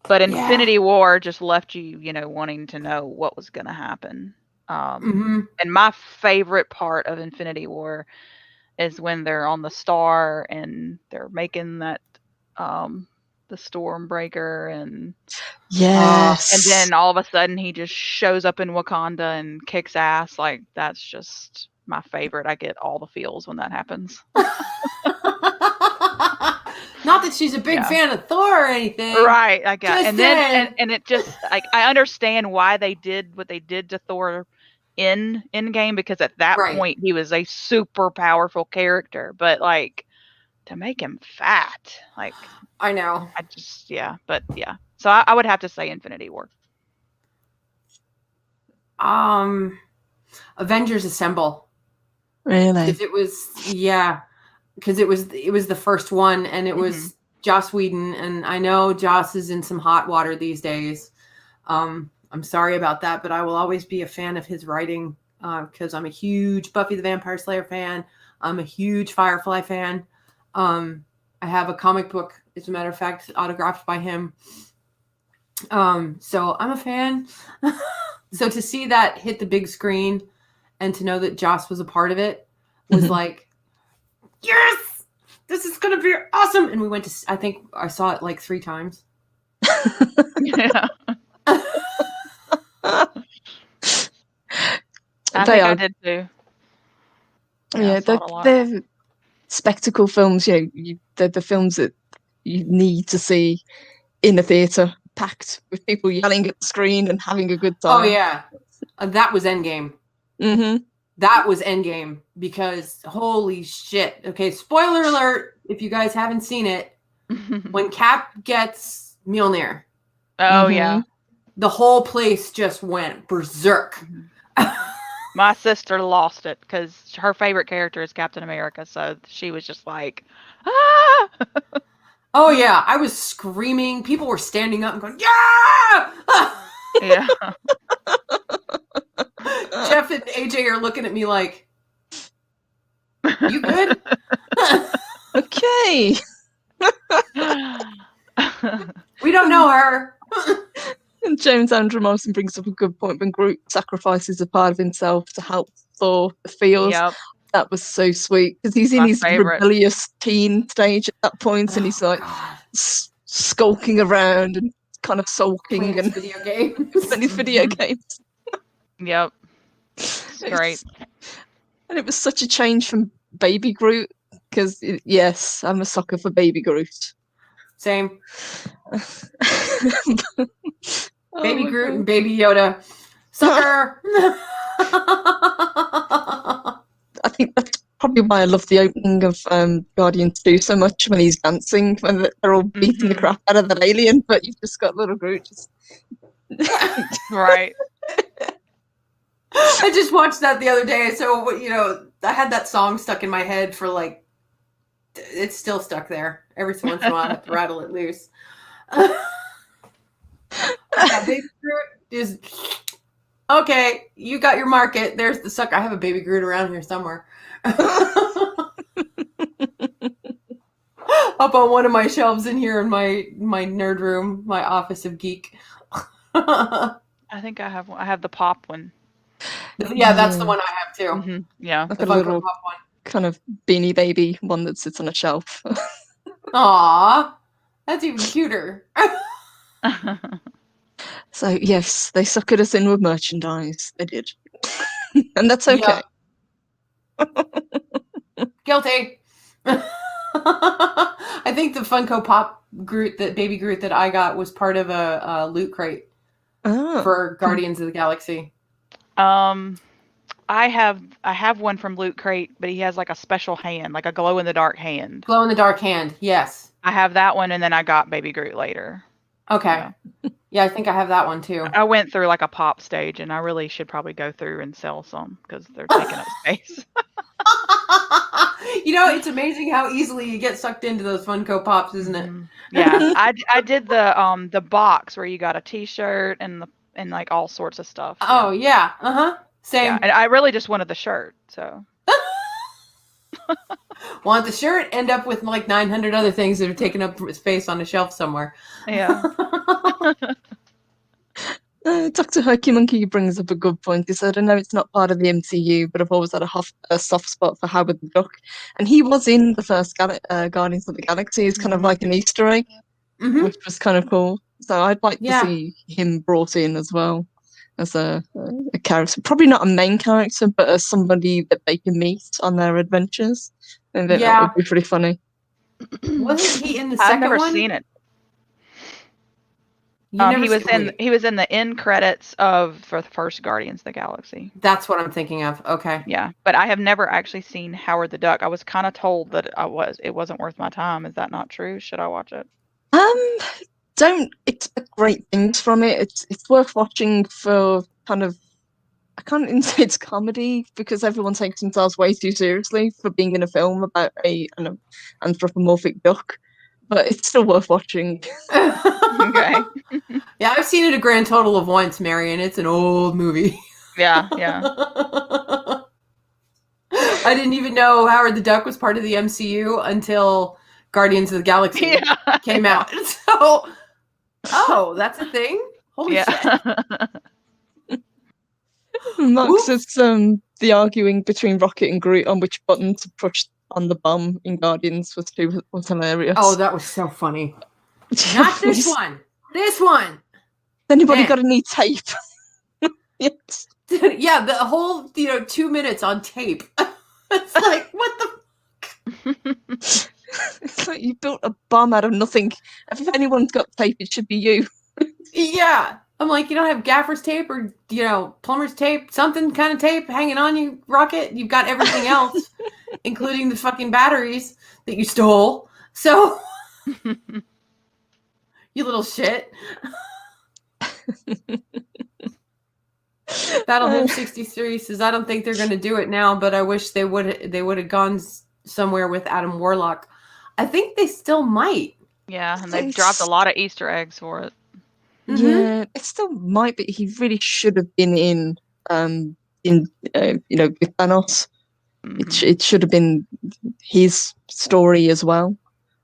But Infinity War just left you, wanting to know what was going to happen. And my favorite part of Infinity War is when they're on the star and they're making that the Stormbreaker and and then all of a sudden he just shows up in Wakanda and kicks ass. Like that's just my favorite. I get all the feels when that happens. Not that she's a big fan of Thor or anything. Right, I got it. And then and it just like I understand why they did what they did to Thor in Endgame because at that point he was a super powerful character, but like to make him fat, like I know. I just So I would have to say Infinity War. Avengers Assemble. Really? Because it was the first one and it was Joss Whedon, and I know Joss is in some hot water these days. I'm sorry about that, but I will always be a fan of his writing because I'm a huge Buffy the Vampire Slayer fan. I'm a huge Firefly fan. I have a comic book, as a matter of fact, autographed by him. So I'm a fan. So to see that hit the big screen and to know that Joss was a part of it was like, yes, this is going to be awesome. And we went to, I think I saw it like 3 times. Yeah. I did too. Yeah, they're spectacle films. They're the films that you need to see in a theatre, packed with people yelling at the screen and having a good time. Oh yeah, that was Endgame. Mm-hmm. That was Endgame, because holy shit. Okay, spoiler alert if you guys haven't seen it. When Cap gets Mjolnir, yeah, the whole place just went berserk. My sister lost it because her favorite character is Captain America, so she was just like, ah! Oh yeah, I was screaming. People were standing up and going, yeah! Yeah. Jeff and AJ are looking at me like, you good? Okay. We don't know her. And James Andrew Morrison brings up a good point when Groot sacrifices a part of himself to help Thor feels. Yep. That was so sweet, because he's in his rebellious teen stage at that point, and he's like skulking around and kind of sulking and video games. and his video games. Yep. It's great. And it was such a change from Baby Groot, because yes, I'm a sucker for Baby Groot. Same. Baby Groot and Baby Yoda. Sucker! I think that's probably why I love the opening of Guardians 2 so much, when he's dancing, when they're all beating the crap out of that alien, but you've just got little Groot just... Right. I just watched that the other day, so, I had that song stuck in my head for, like, it's still stuck there. Every once in a while, I have to rattle it loose. Baby Groot is... Okay, you got your market. There's the sucker. I have a Baby Groot around here somewhere. Up on one of my shelves in here in my nerd room, my office of geek. I think I have the pop one. Yeah, that's the one I have too. Mm-hmm. Yeah, like the a little pop one. Kind of Beanie Baby one that sits on a shelf. Aww, that's even cuter. So yes, they suckered us in with merchandise. They did, and that's okay. Yep. Guilty. I think the Funko Pop Groot, that Baby Groot that I got, was part of a loot crate for Guardians of the Galaxy. I have one from Loot Crate, but he has like a special hand, like a glow in the dark hand. Glow in the dark hand, yes. I have that one, and then I got Baby Groot later. Okay. Yeah, I think I have that one too. I went through like a pop stage, and I really should probably go through and sell some because they're taking up space. It's amazing how easily you get sucked into those Funko Pops, isn't it? Yeah, I did the box where you got a T-shirt and like all sorts of stuff. Oh yeah, same. Yeah, and I really just wanted the shirt, so. Want the shirt, end up with like 900 other things that are taking up space on a shelf somewhere. Yeah. Dr. Herky Monkey brings up a good point. He said, I know it's not part of the MCU, but I've always had a soft spot for Howard the Duck. And he was in the first Guardians of the Galaxy. It's kind of like an Easter egg, which was kind of cool. So I'd like to see him brought in as well as a character. Probably not a main character, but as somebody that they can meet on their adventures. And that would be pretty funny. Wasn't he in the second one? I've never seen it. He was in the end credits for the first Guardians of the Galaxy. That's what I'm thinking of. Okay. Yeah, but I have never actually seen Howard the Duck. I was kind of told that it wasn't worth my time. Is that not true? Should I watch it? Don't expect great things from it. It's worth watching for kind of, I can't even say it's comedy because everyone takes themselves way too seriously for being in a film about an anthropomorphic duck. But it's still worth watching. Okay. Yeah, I've seen it a grand total of once, Mary, and it's an old movie. Yeah, yeah. I didn't even know Howard the Duck was part of the MCU until Guardians of the Galaxy came out. So, that's a thing? Holy shit. Mark says the arguing between Rocket and Groot on which button to push on the bomb in Guardians was hilarious. Oh, that was so funny. Not this one. This one. Has anybody got any tape? Yes. Yeah, the whole 2 minutes on tape. It's like, what the? It's like you built a bomb out of nothing. If anyone's got tape, it should be you. Yeah. I'm like, you don't have gaffer's tape or, plumber's tape, something kind of tape hanging on you, Rocket. You've got everything else, including the fucking batteries that you stole. So, you little shit. Battle 63 says, I don't think they're going to do it now, but I wish they would have gone somewhere with Adam Warlock. I think they still might. Yeah, and they've dropped a lot of Easter eggs for it. Mm-hmm. Yeah, it still might be. He really should have been in with Thanos. Mm-hmm. It should have been his story as well.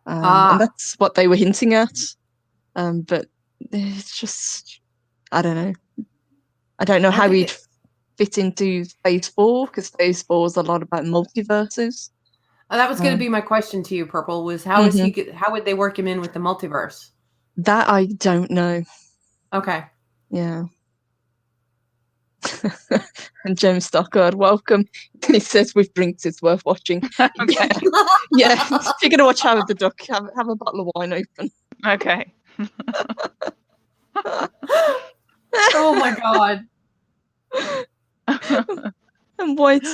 And that's what they were hinting at. But it's just, I don't know. I don't know how he'd fit into Phase 4, because Phase 4 is a lot about multiverses. That was going to be my question to you, Purple, was how would they work him in with the multiverse? That I don't know. Okay. Yeah. And James Stockard, welcome. He says with drinks it's worth watching. Okay. Yeah. If you're going to watch Howard the Duck, have a bottle of wine open. Okay. Oh my god. And White,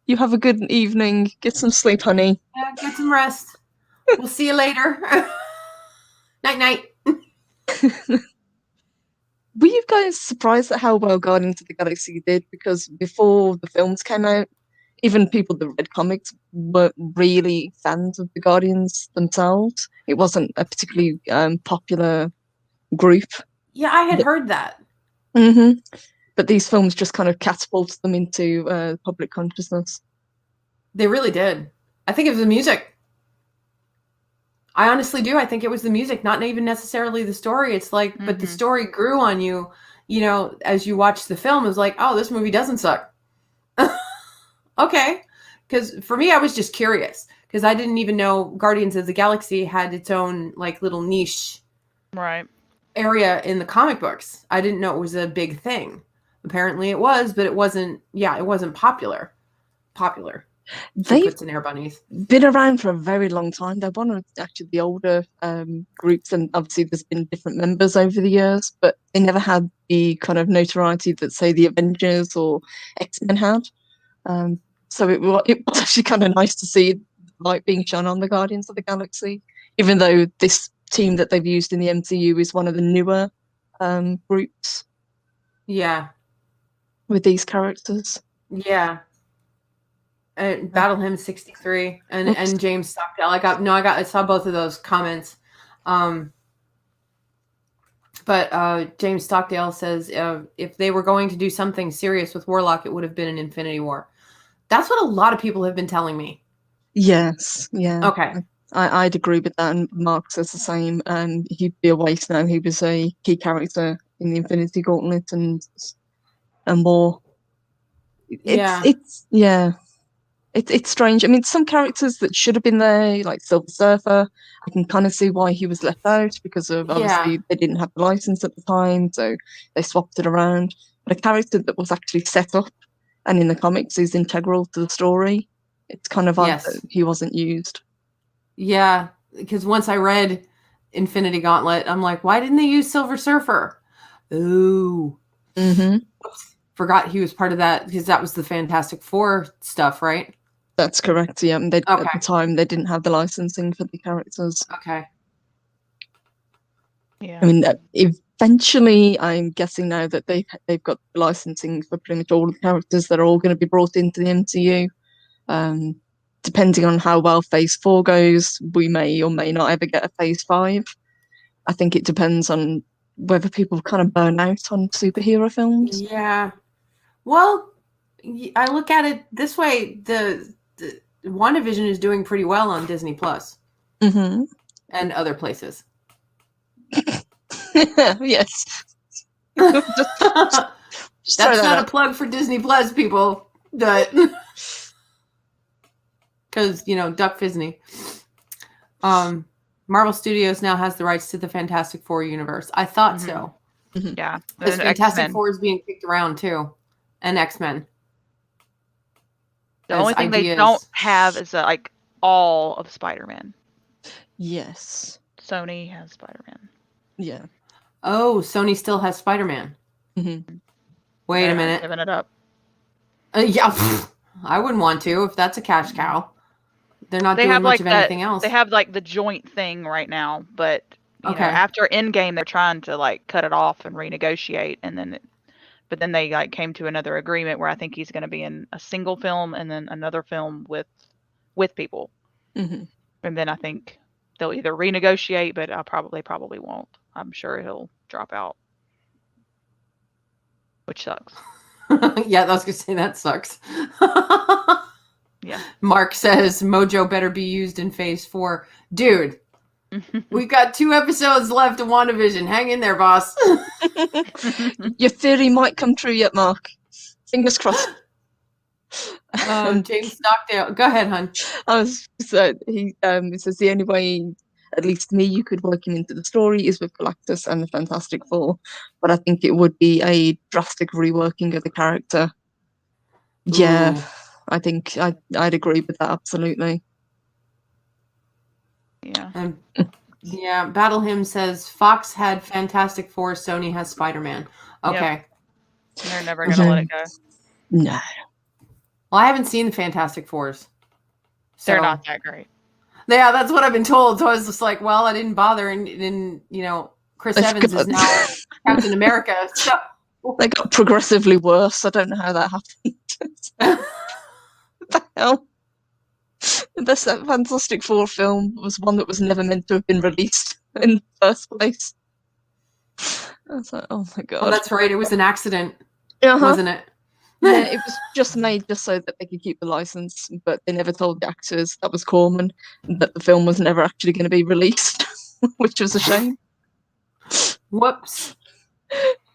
you have a good evening. Get some sleep, honey. Yeah, get some rest. We'll see you later. Night. Were you guys surprised at how well Guardians of the Galaxy did? Because before the films came out, even people that read comics weren't really fans of the Guardians themselves. It wasn't a particularly popular group. Yeah, I had heard that. Mm-hmm. But these films just kind of catapulted them into public consciousness. They really did. I think it was the music. I honestly do. I think it was the music, not even necessarily the story. It's like, but the story grew on you, as you watch the film. It was like, oh, this movie doesn't suck. Okay. Because for me, I was just curious, because I didn't even know Guardians of the Galaxy had its own like little niche area in the comic books. I didn't know it was a big thing. Apparently it was, but it wasn't popular. They've and Air Bunnies been around for a very long time. They're one of actually the older groups, and obviously there's been different members over the years, but they never had the kind of notoriety that, say, the Avengers or X-Men had. So it was actually kind of nice to see light being shone on the Guardians of the Galaxy, even though this team that they've used in the MCU is one of the newer groups. Yeah. With these characters. Yeah. Battle Hymn 63 and James Stockdale. I saw both of those comments. But James Stockdale says if they were going to do something serious with Warlock, it would have been an Infinity War. That's what a lot of people have been telling me. Yes. Yeah. Okay. I'd agree with that, and Mark says the same. He'd be a waste now. He was a key character in the Infinity Gauntlet and more. It's strange. I mean, some characters that should have been there, like Silver Surfer, I can kind of see why he was left out, because of obviously they didn't have the license at the time, so they swapped it around. But a character that was actually set up and in the comics is integral to the story, it's kind of odd that he wasn't used. Yeah, because once I read Infinity Gauntlet, I'm like, why didn't they use Silver Surfer? Ooh. Mm-hmm. Oops. Forgot he was part of that, because that was the Fantastic Four stuff, right? That's correct, yeah. And at the time, they didn't have the licensing for the characters. Okay. Yeah. I mean, eventually, I'm guessing now that they've got licensing for pretty much all the characters that are all going to be brought into the MCU. Depending on how well Phase 4 goes, we may or may not ever get a Phase 5. I think it depends on whether people kind of burn out on superhero films. Yeah. Well, I look at it this way: the WandaVision is doing pretty well on Disney Plus Mm-hmm. and other places. Yes. Just That's not a plug for Disney Plus, people. But because Duck Disney. Marvel Studios now has the rights to the Fantastic Four universe. I thought so. Mm-hmm. Yeah, Because Fantastic Four is being kicked around too, and X-Men. The only thing they don't have is like all of Spider-Man. Yes. Sony has Spider-Man. Yeah. Oh, Sony still has Spider-Man. Mm-hmm. Wait a minute. Giving it up. Yeah, I wouldn't want to if that's a cash cow. They're not doing much of anything else. They have like the joint thing right now, but you know, after Endgame, they're trying to like cut it off and renegotiate, and then, but then they like came to another agreement where I think he's going to be in a single film and then another film with people, and then I think they'll either renegotiate, but they probably won't. I'm sure he'll drop out, which sucks. Yeah, I was gonna say that sucks. Yeah. Mark says Mojo better be used in Phase 4. Dude, we've got 2 episodes left of WandaVision. Hang in there, boss. Your theory might come true yet, Mark. Fingers crossed. James Stockdale. Go ahead, hon. He says the only way, at least to me, you could work him into the story is with Galactus and the Fantastic Four. But I think it would be a drastic reworking of the character. Yeah. Ooh. I think I'd agree with that, absolutely. Yeah. Yeah, Battle Hymn says Fox had Fantastic Four, Sony has Spider-Man. Okay. Yep. They're never going to let it go. No. Well, I haven't seen the Fantastic Fours. So. They're not that great. Yeah, that's what I've been told. So I was just like, well, I didn't bother. And Chris Evans is now Captain America. So. They got progressively worse. I don't know how that happened. What the hell? That Fantastic Four film was one that was never meant to have been released in the first place. I was like, oh my god. Oh, that's right. It was an accident, wasn't it? Yeah, it was just made just so that they could keep the license, but they never told the actors that was Corman that the film was never actually going to be released, which was a shame. Whoops.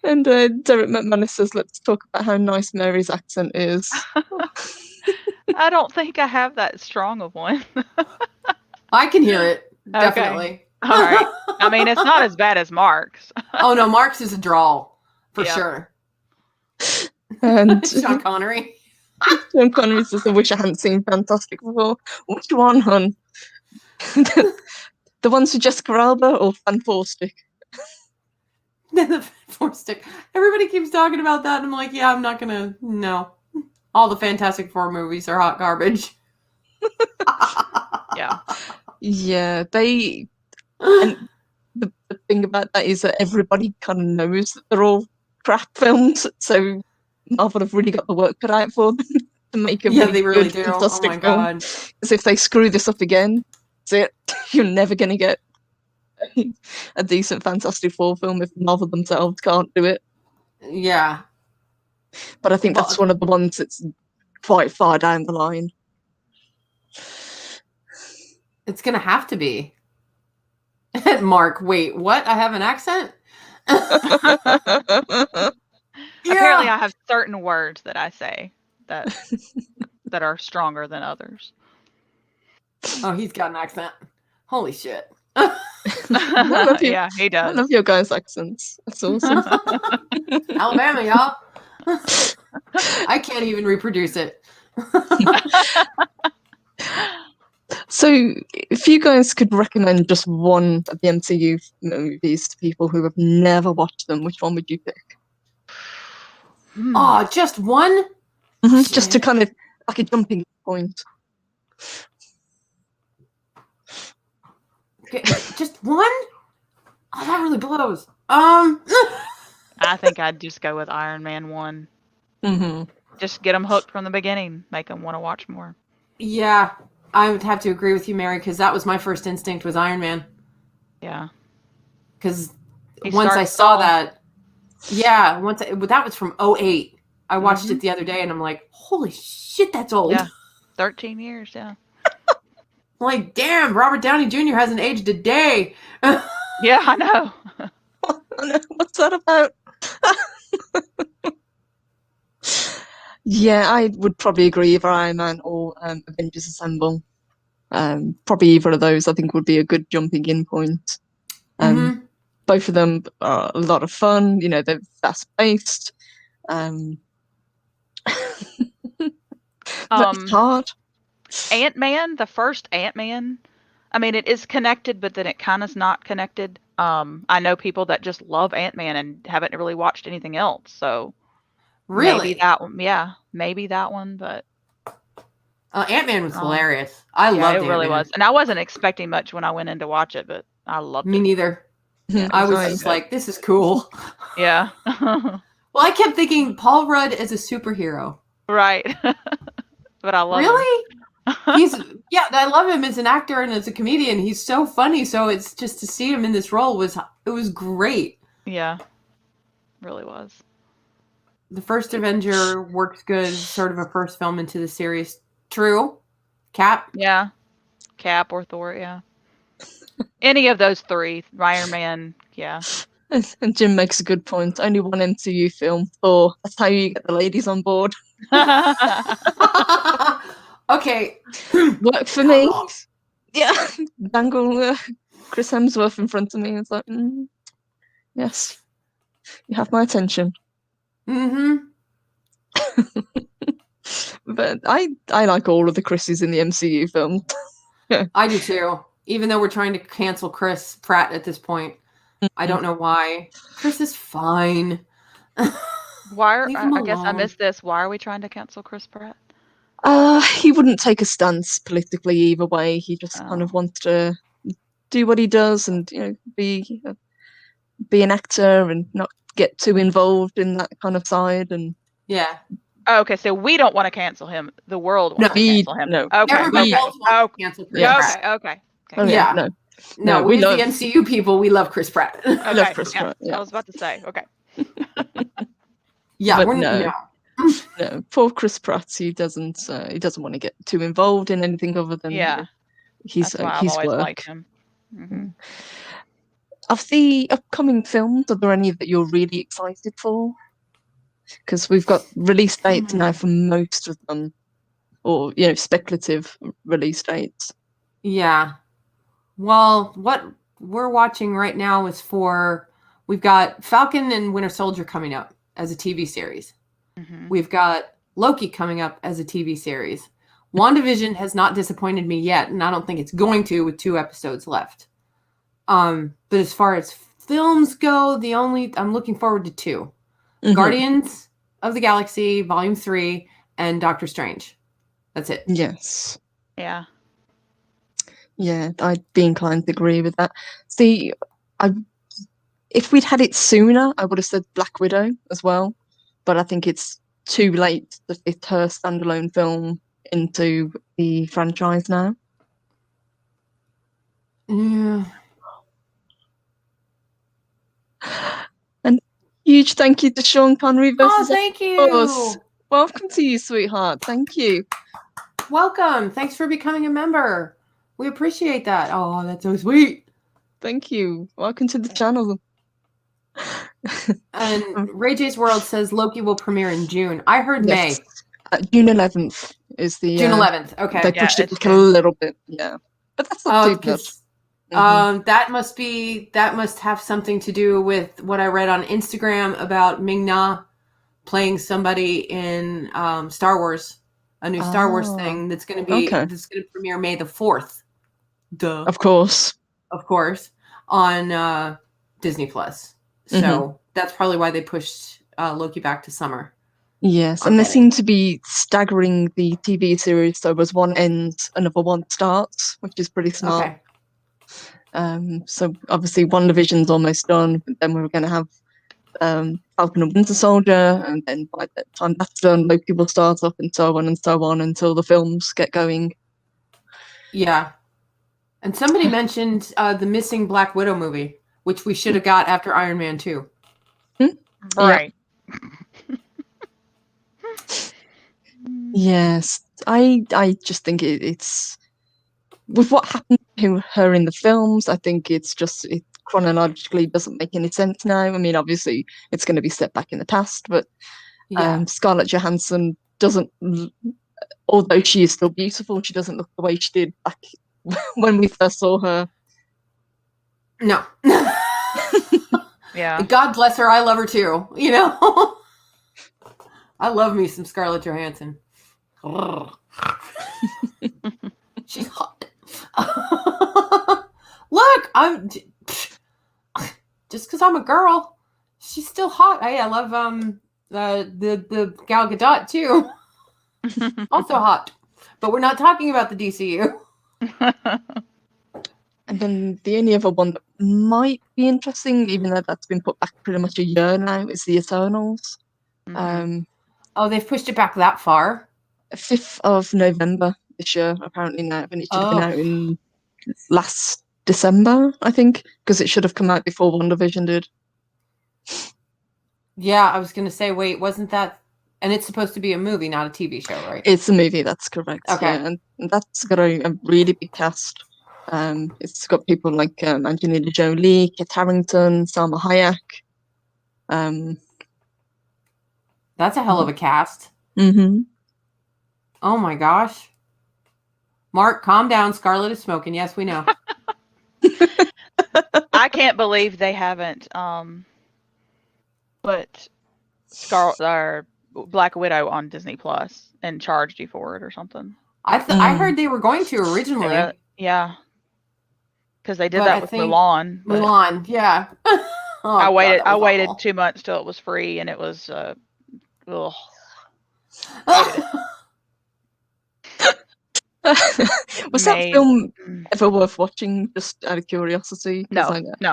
And Derek McManus says, let's talk about how nice Mary's accent is. I don't think I have that strong of one. I can hear it, definitely. Okay. All right. I mean, it's not as bad as Mark's. Oh, no, Mark's is a drawl, for sure. And Sean Connery. Sean Connery says, I wish I hadn't seen Fantastic Four. Which one, hon? The ones with Jessica Alba or Fan Four Stick? The Four Stick. Everybody keeps talking about that, and I'm like, yeah, I'm not gonna. No. All the Fantastic Four movies are hot garbage. Yeah. Yeah, and the thing about that is that everybody kind of knows that they're all crap films, so Marvel have really got the work cut out for them to make a really good, fantastic film. God. Because if they screw this up again, that's it. You're never going to get a decent Fantastic Four film if Marvel themselves can't do it. Yeah. But I think that's one of the ones that's quite far down the line. It's going to have to be. Mark, wait, what? I have an accent? Apparently I have certain words that I say that are stronger than others. Oh, he's got an accent. Holy shit. Yeah, he does. I love your guys' accents. That's awesome. Alabama, y'all. I can't even reproduce it. So, if you guys could recommend just one of the MCU movies to people who have never watched them, which one would you pick? Oh, just one? Mm-hmm, just to kind of, like a jumping point. Okay, just one? Oh, that really blows. I think I'd just go with Iron Man 1. Mm-hmm. Just get them hooked from the beginning. Make them want to watch more. Yeah, I would have to agree with you, Mary, because that was my first instinct was Iron Man. Yeah. Because once I saw that, that was from 2008. I watched it the other day and I'm like, holy shit, that's old. Yeah, 13 years, yeah. Like, damn, Robert Downey Jr. hasn't aged a day. Yeah, I know. What's that about? Yeah, I would probably agree either Iron Man or Avengers Assemble. Probably either of those I think would be a good jumping in point. Both of them are a lot of fun. You know, they're fast-paced. It's hard. Ant-Man, the first Ant-Man, I mean, it is connected, but then it kind of's not connected. I know people that just love Ant-Man and haven't really watched anything else, so really, maybe that one, but Ant-Man was hilarious. I loved it. It really was, and I wasn't expecting much when I went in to watch it, but I loved it. Me neither. Yeah, I was just like, this is cool. Yeah. Well, I kept thinking Paul Rudd as a superhero. Right. But I love him. Really? I love him as an actor and as a comedian. He's so funny. So it's just to see him in this role was great. Yeah. Really was. The first Avenger works good, sort of a first film into the series. True. Cap? Yeah. Cap or Thor, yeah. Any of those three. Iron Man, yeah. And Jim makes a good point. Only one MCU film. Thor. That's how you get the ladies on board. Okay. Work for me. Yeah. Dangle Chris Hemsworth in front of me. It's like, yes. You have my attention. But I like all of the Chris's in the MCU film. I do too. Even though we're trying to cancel Chris Pratt at this point. I don't know why. Chris is fine. I guess I missed this. Why are we trying to cancel Chris Pratt? He wouldn't take a stance politically either way. He just kind of wants to do what he does and, you know, be an actor and not get too involved in that kind of side. And yeah. Oh, okay, so we don't want to cancel him. The world wants to cancel him. No. Okay. Everybody else wants to cancel Chris Pratt. Okay. Oh, yeah. No, we love the MCU people. We love Chris Pratt. Okay. Love Chris Pratt. Yeah. I was about to say. Okay. Yeah, but no, poor Chris Pratt. He doesn't want to get too involved in anything other than he's always work. liked him. Mm-hmm. Of the upcoming films, are there any that you're really excited for? Because we've got release dates now for most of them, or speculative release dates. Yeah. Well, what we're watching right now is we've got Falcon and Winter Soldier coming up as a TV series. Mm-hmm. We've got Loki coming up as a TV series. WandaVision has not disappointed me yet, and I don't think it's going to with 2 episodes left. But as far as films go, I'm looking forward to 2. Mm-hmm. Guardians of the Galaxy Volume 3 and Doctor Strange. That's it. Yes. Yeah. Yeah, I'd be inclined to agree with that. See, if we'd had it sooner, I would have said Black Widow as well. But I think it's too late to fit her standalone film into the franchise now. Yeah. And huge thank you to Sean Connery versus thank you. Welcome to you, sweetheart. Thank you. Welcome. Thanks for becoming a member. We appreciate that. Oh, that's so sweet. Thank you. Welcome to the channel. And Ray J's World says Loki will premiere in June. I heard May. June 11th is the... June 11th. Okay. They pushed it a little bit. Yeah. But that's not too good. That must have something to do with what I read on Instagram about Ming-Na playing somebody in Star Wars, a new Star Wars thing that's going to premiere May the 4th. Duh. Of course, on Disney Plus. So that's probably why they pushed Loki back to summer. Yes, and they seem to be staggering the TV series, so as one ends, another one starts, which is pretty smart. Okay. So obviously WandaVision's almost done, but then we're going to have Falcon and Winter Soldier, and then by the time that's done, Loki will start up, and so on until the films get going. Yeah. And somebody mentioned the missing Black Widow movie, which we should have got after Iron Man 2. Right. Yes, I just think it's with what happened to her in the films. I think it chronologically doesn't make any sense now. I mean, obviously it's going to be set back in the past, but Scarlett Johansson doesn't. Although she is still beautiful, she doesn't look the way she did back when we first saw her. No. Yeah. God bless her. I love her too. You know, I love me some Scarlett Johansson. She's hot. Look, I'm just because I'm a girl, she's still hot. I love the Gal Gadot too. Also hot, but we're not talking about the DCU. And then the only other one that might be interesting, even though that's been put back pretty much a year now, is the Eternals. Oh, they've pushed it back that far? 5th of November this year, apparently now. And it should have been out in last December, I think, because it should have come out before WandaVision did. Yeah, I was going to say, wait, wasn't that... And it's supposed to be a movie, not a TV show, right? It's a movie, that's correct. Okay. Yeah, and that's got a really big cast. It's got people like Angelina Jolie, Kit Harington, Salma Hayek. That's a hell of a cast. Mm-hmm. Oh my gosh. Mark, calm down. Scarlett is smoking. Yes, we know. I can't believe they haven't put Black Widow on Disney Plus and charged you for it or something. I heard they were going to originally. Yeah. Because they did that with Mulan. Mulan, yeah. I waited 2 months till it was free, and it was Was that film ever worth watching, just out of curiosity? No,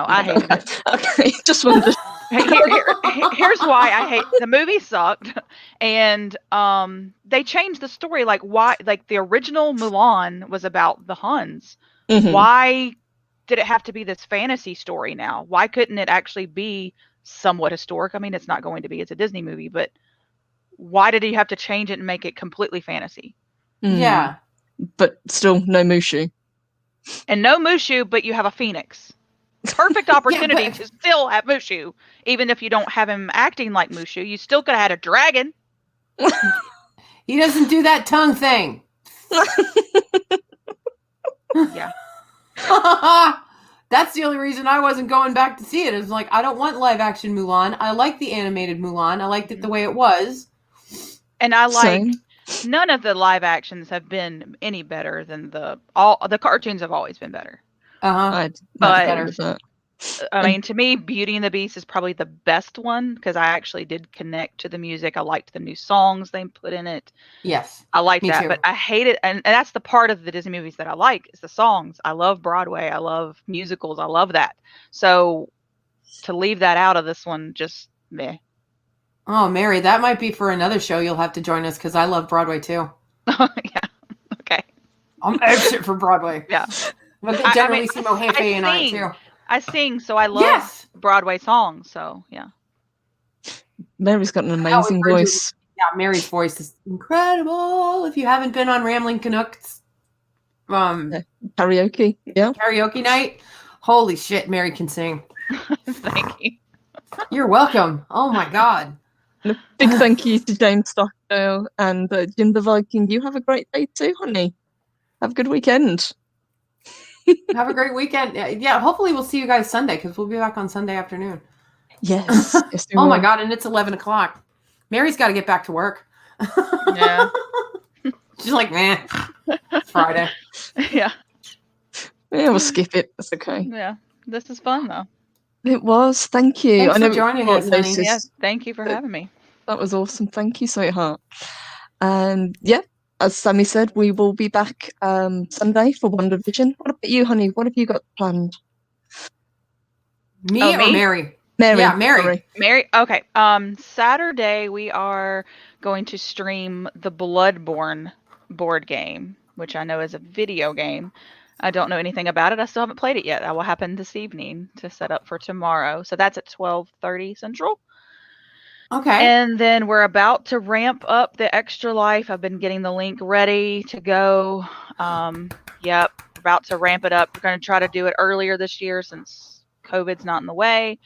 I hated it. Okay, just wondered. Here's why I hate the movie. Sucked, and they changed the story. Like the original Mulan was about the Huns. Mm-hmm. Why did it have to be this fantasy story now? Why couldn't it actually be somewhat historic? I mean, it's not going to be. It's a Disney movie, but why did you have to change it and make it completely fantasy? Yeah. But still, no Mushu. And no Mushu, but you have a phoenix. Perfect opportunity to still have Mushu. Even if you don't have him acting like Mushu, you still could have had a dragon. He doesn't do that tongue thing. Yeah. That's the only reason I wasn't going back to see it. It was like, I don't want live action Mulan. I like the animated Mulan. I liked it the way it was. And I like none of the live actions have been any better than the cartoons have always been better. But I mean, to me, Beauty and the Beast is probably the best one because I actually did connect to the music. I liked the new songs they put in it. Yes, I like that, too. But I hate it, and that's the part of the Disney movies that I like is the songs. I love Broadway. I love musicals. I love that. So to leave that out of this one, just meh. Oh, Mary, that might be for another show. You'll have to join us because I love Broadway too. Yeah. Okay. I'm exit for Broadway. Yeah. But they generally see Mohefe and I too. I sing, so I love Broadway songs. So yeah. Mary's got an amazing voice. Yeah, Mary's voice is incredible. If you haven't been on Rambling Canucks, karaoke, karaoke night, holy shit, Mary can sing. Thank you. You're welcome. Oh my God. And a big thank you to James Stockdale and Jim the Viking. You have a great day too, honey. Have a good weekend. Have a great weekend. Yeah, hopefully we'll see you guys Sunday because we'll be back on Sunday afternoon. Yes. Oh my God, and it's 11 o'clock. Mary's got to get back to work. Yeah. She's like, man, it's Friday. Yeah. Yeah, we'll skip it. That's okay. Yeah. This is fun though. It was. Thank you. Thanks for joining us, honey. Yeah, thank you for having me. That was awesome. Thank you, sweetheart. And yeah, as Sammy said, we will be back Sunday for WandaVision. What about you, honey? What have you got planned? Me or Mary? Mary. Yeah, Mary. Sorry. Mary. Okay. Saturday we are going to stream the Bloodborne board game, which I know is a video game. I don't know anything about it. I still haven't played it yet. That will happen this evening to set up for tomorrow. So that's at 12:30 Central. Okay. And then we're about to ramp up the Extra Life. I've been getting the link ready to go. Yep, about to ramp it up. We're going to try to do it earlier this year since COVID's not in the way.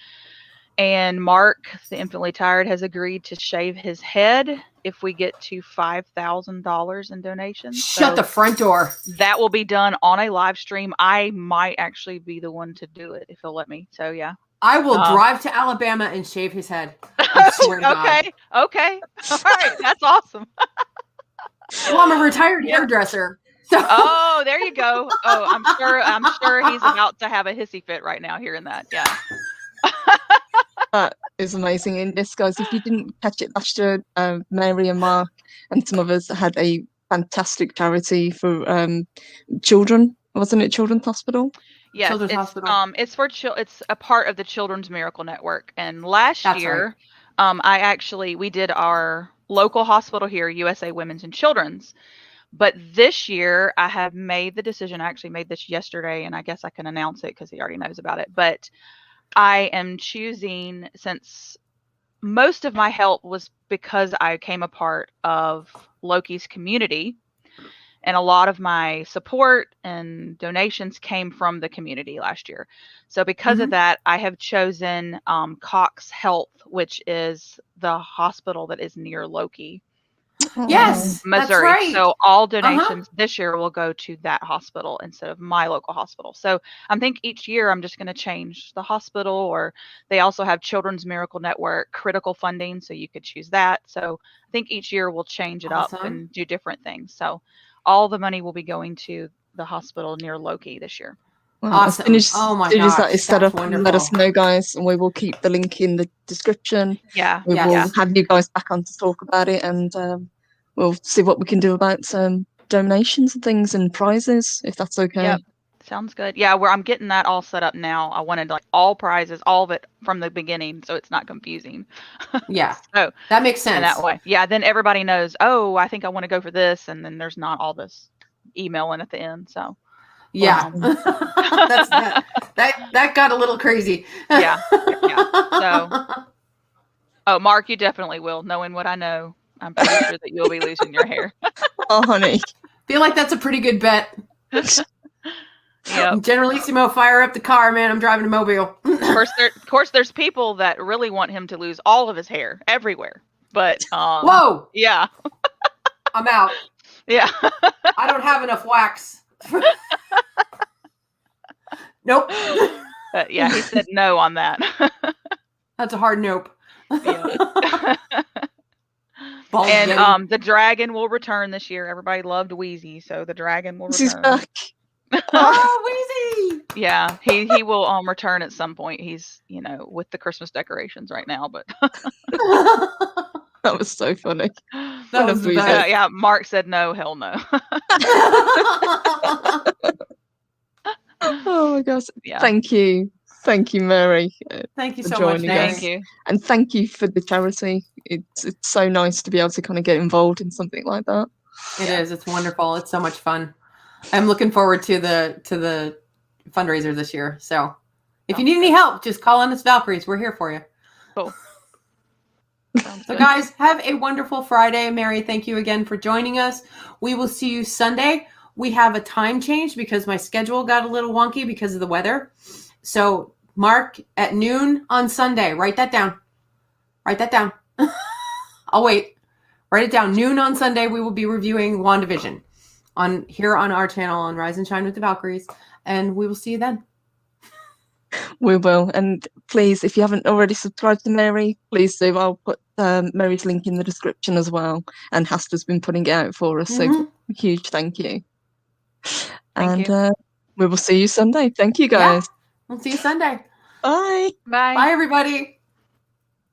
And Mark, the Infinitely Tired, has agreed to shave his head if we get to $5,000 in donations. Shut the front door. That will be done on a live stream. I might actually be the one to do it if he'll let me. So yeah. I will drive to Alabama and shave his head. I swear to God. Okay. All right. That's awesome. Well, I'm a retired hairdresser. So. Oh, there you go. Oh, I'm sure he's about to have a hissy fit right now hearing that. Yeah. That is amazing. And yes, guys, if you didn't catch it last year, Mary and Mark and some others had a fantastic charity for children. Wasn't it Children's Hospital? Yes, Children's Hospital. It's for it's a part of the Children's Miracle Network. And last year, we did our local hospital here, USA Women's and Children's. But this year, I have made the decision. I actually made this yesterday, and I guess I can announce it because he already knows about it. But I am choosing, since most of my help was because I came a part of Loki's community, and a lot of my support and donations came from the community last year. So because of that, I have chosen Cox Health, which is the hospital that is near Loki. Yes, Missouri. that's right. So all donations this year will go to that hospital instead of my local hospital. So I think each year I'm just going to change the hospital, or they also have Children's Miracle Network critical funding, so you could choose that. So I think each year we'll change it up and do different things. So all the money will be going to the hospital near Loki this year. Well, awesome. Oh my gosh, that is set up. Wonderful. Let us know, guys, and we will keep the link in the description. Yeah. We will have you guys back on to talk about it, and we'll see what we can do about donations and things and prizes, if that's okay. Yep. Sounds good. Yeah, I'm getting that all set up now. I wanted like all prizes, all of it from the beginning, so it's not confusing. Yeah. So that makes sense. In that way. Yeah, then everybody knows, oh, I think I want to go for this, and then there's not all this emailing at the end. So yeah. That got a little crazy. Yeah. So Mark, you definitely will. Knowing what I know, I'm pretty sure that you'll be losing your hair. Oh, honey. Feel like that's a pretty good bet. Yeah. Generalissimo, fire up the car, man. I'm driving a Mobile. Of course, there's people that really want him to lose all of his hair everywhere. But whoa. Yeah. I'm out. Yeah. I don't have enough wax. Nope. Yeah, he said no on that. That's a hard nope. Yeah. And the dragon will return this year. Everybody loved Wheezy, so the dragon will return. He's back. Oh, Wheezy! Yeah, he will return at some point. He's with the Christmas decorations right now, but that was so funny. That was the best. Yeah, Mark said no, hell no. Oh my gosh! Yeah. Thank you, Mary. Thank you so much. Thank you, and thank you for the charity. It's so nice to be able to kind of get involved in something like that. It is. It's wonderful. It's so much fun. I'm looking forward to the fundraiser this year. So if you need any help, just call on us Valkyries. We're here for you. Cool. So guys, have a wonderful Friday. Mary, thank you again for joining us. We will see you Sunday. We have a time change because my schedule got a little wonky because of the weather. So Mark, at noon on Sunday, write that down. I'll wait. Write it down. Noon on Sunday, we will be reviewing WandaVision here on our channel on Rise and Shine with the Valkyries. And we will see you then. We will. And please, if you haven't already subscribed to Mary, please do. I'll put Mary's link in the description as well. And Haster's been putting it out for us. So huge thank you. Thank you. We will see you Sunday. Thank you, guys. Yeah. We'll see you Sunday. Bye. Bye. Bye, everybody.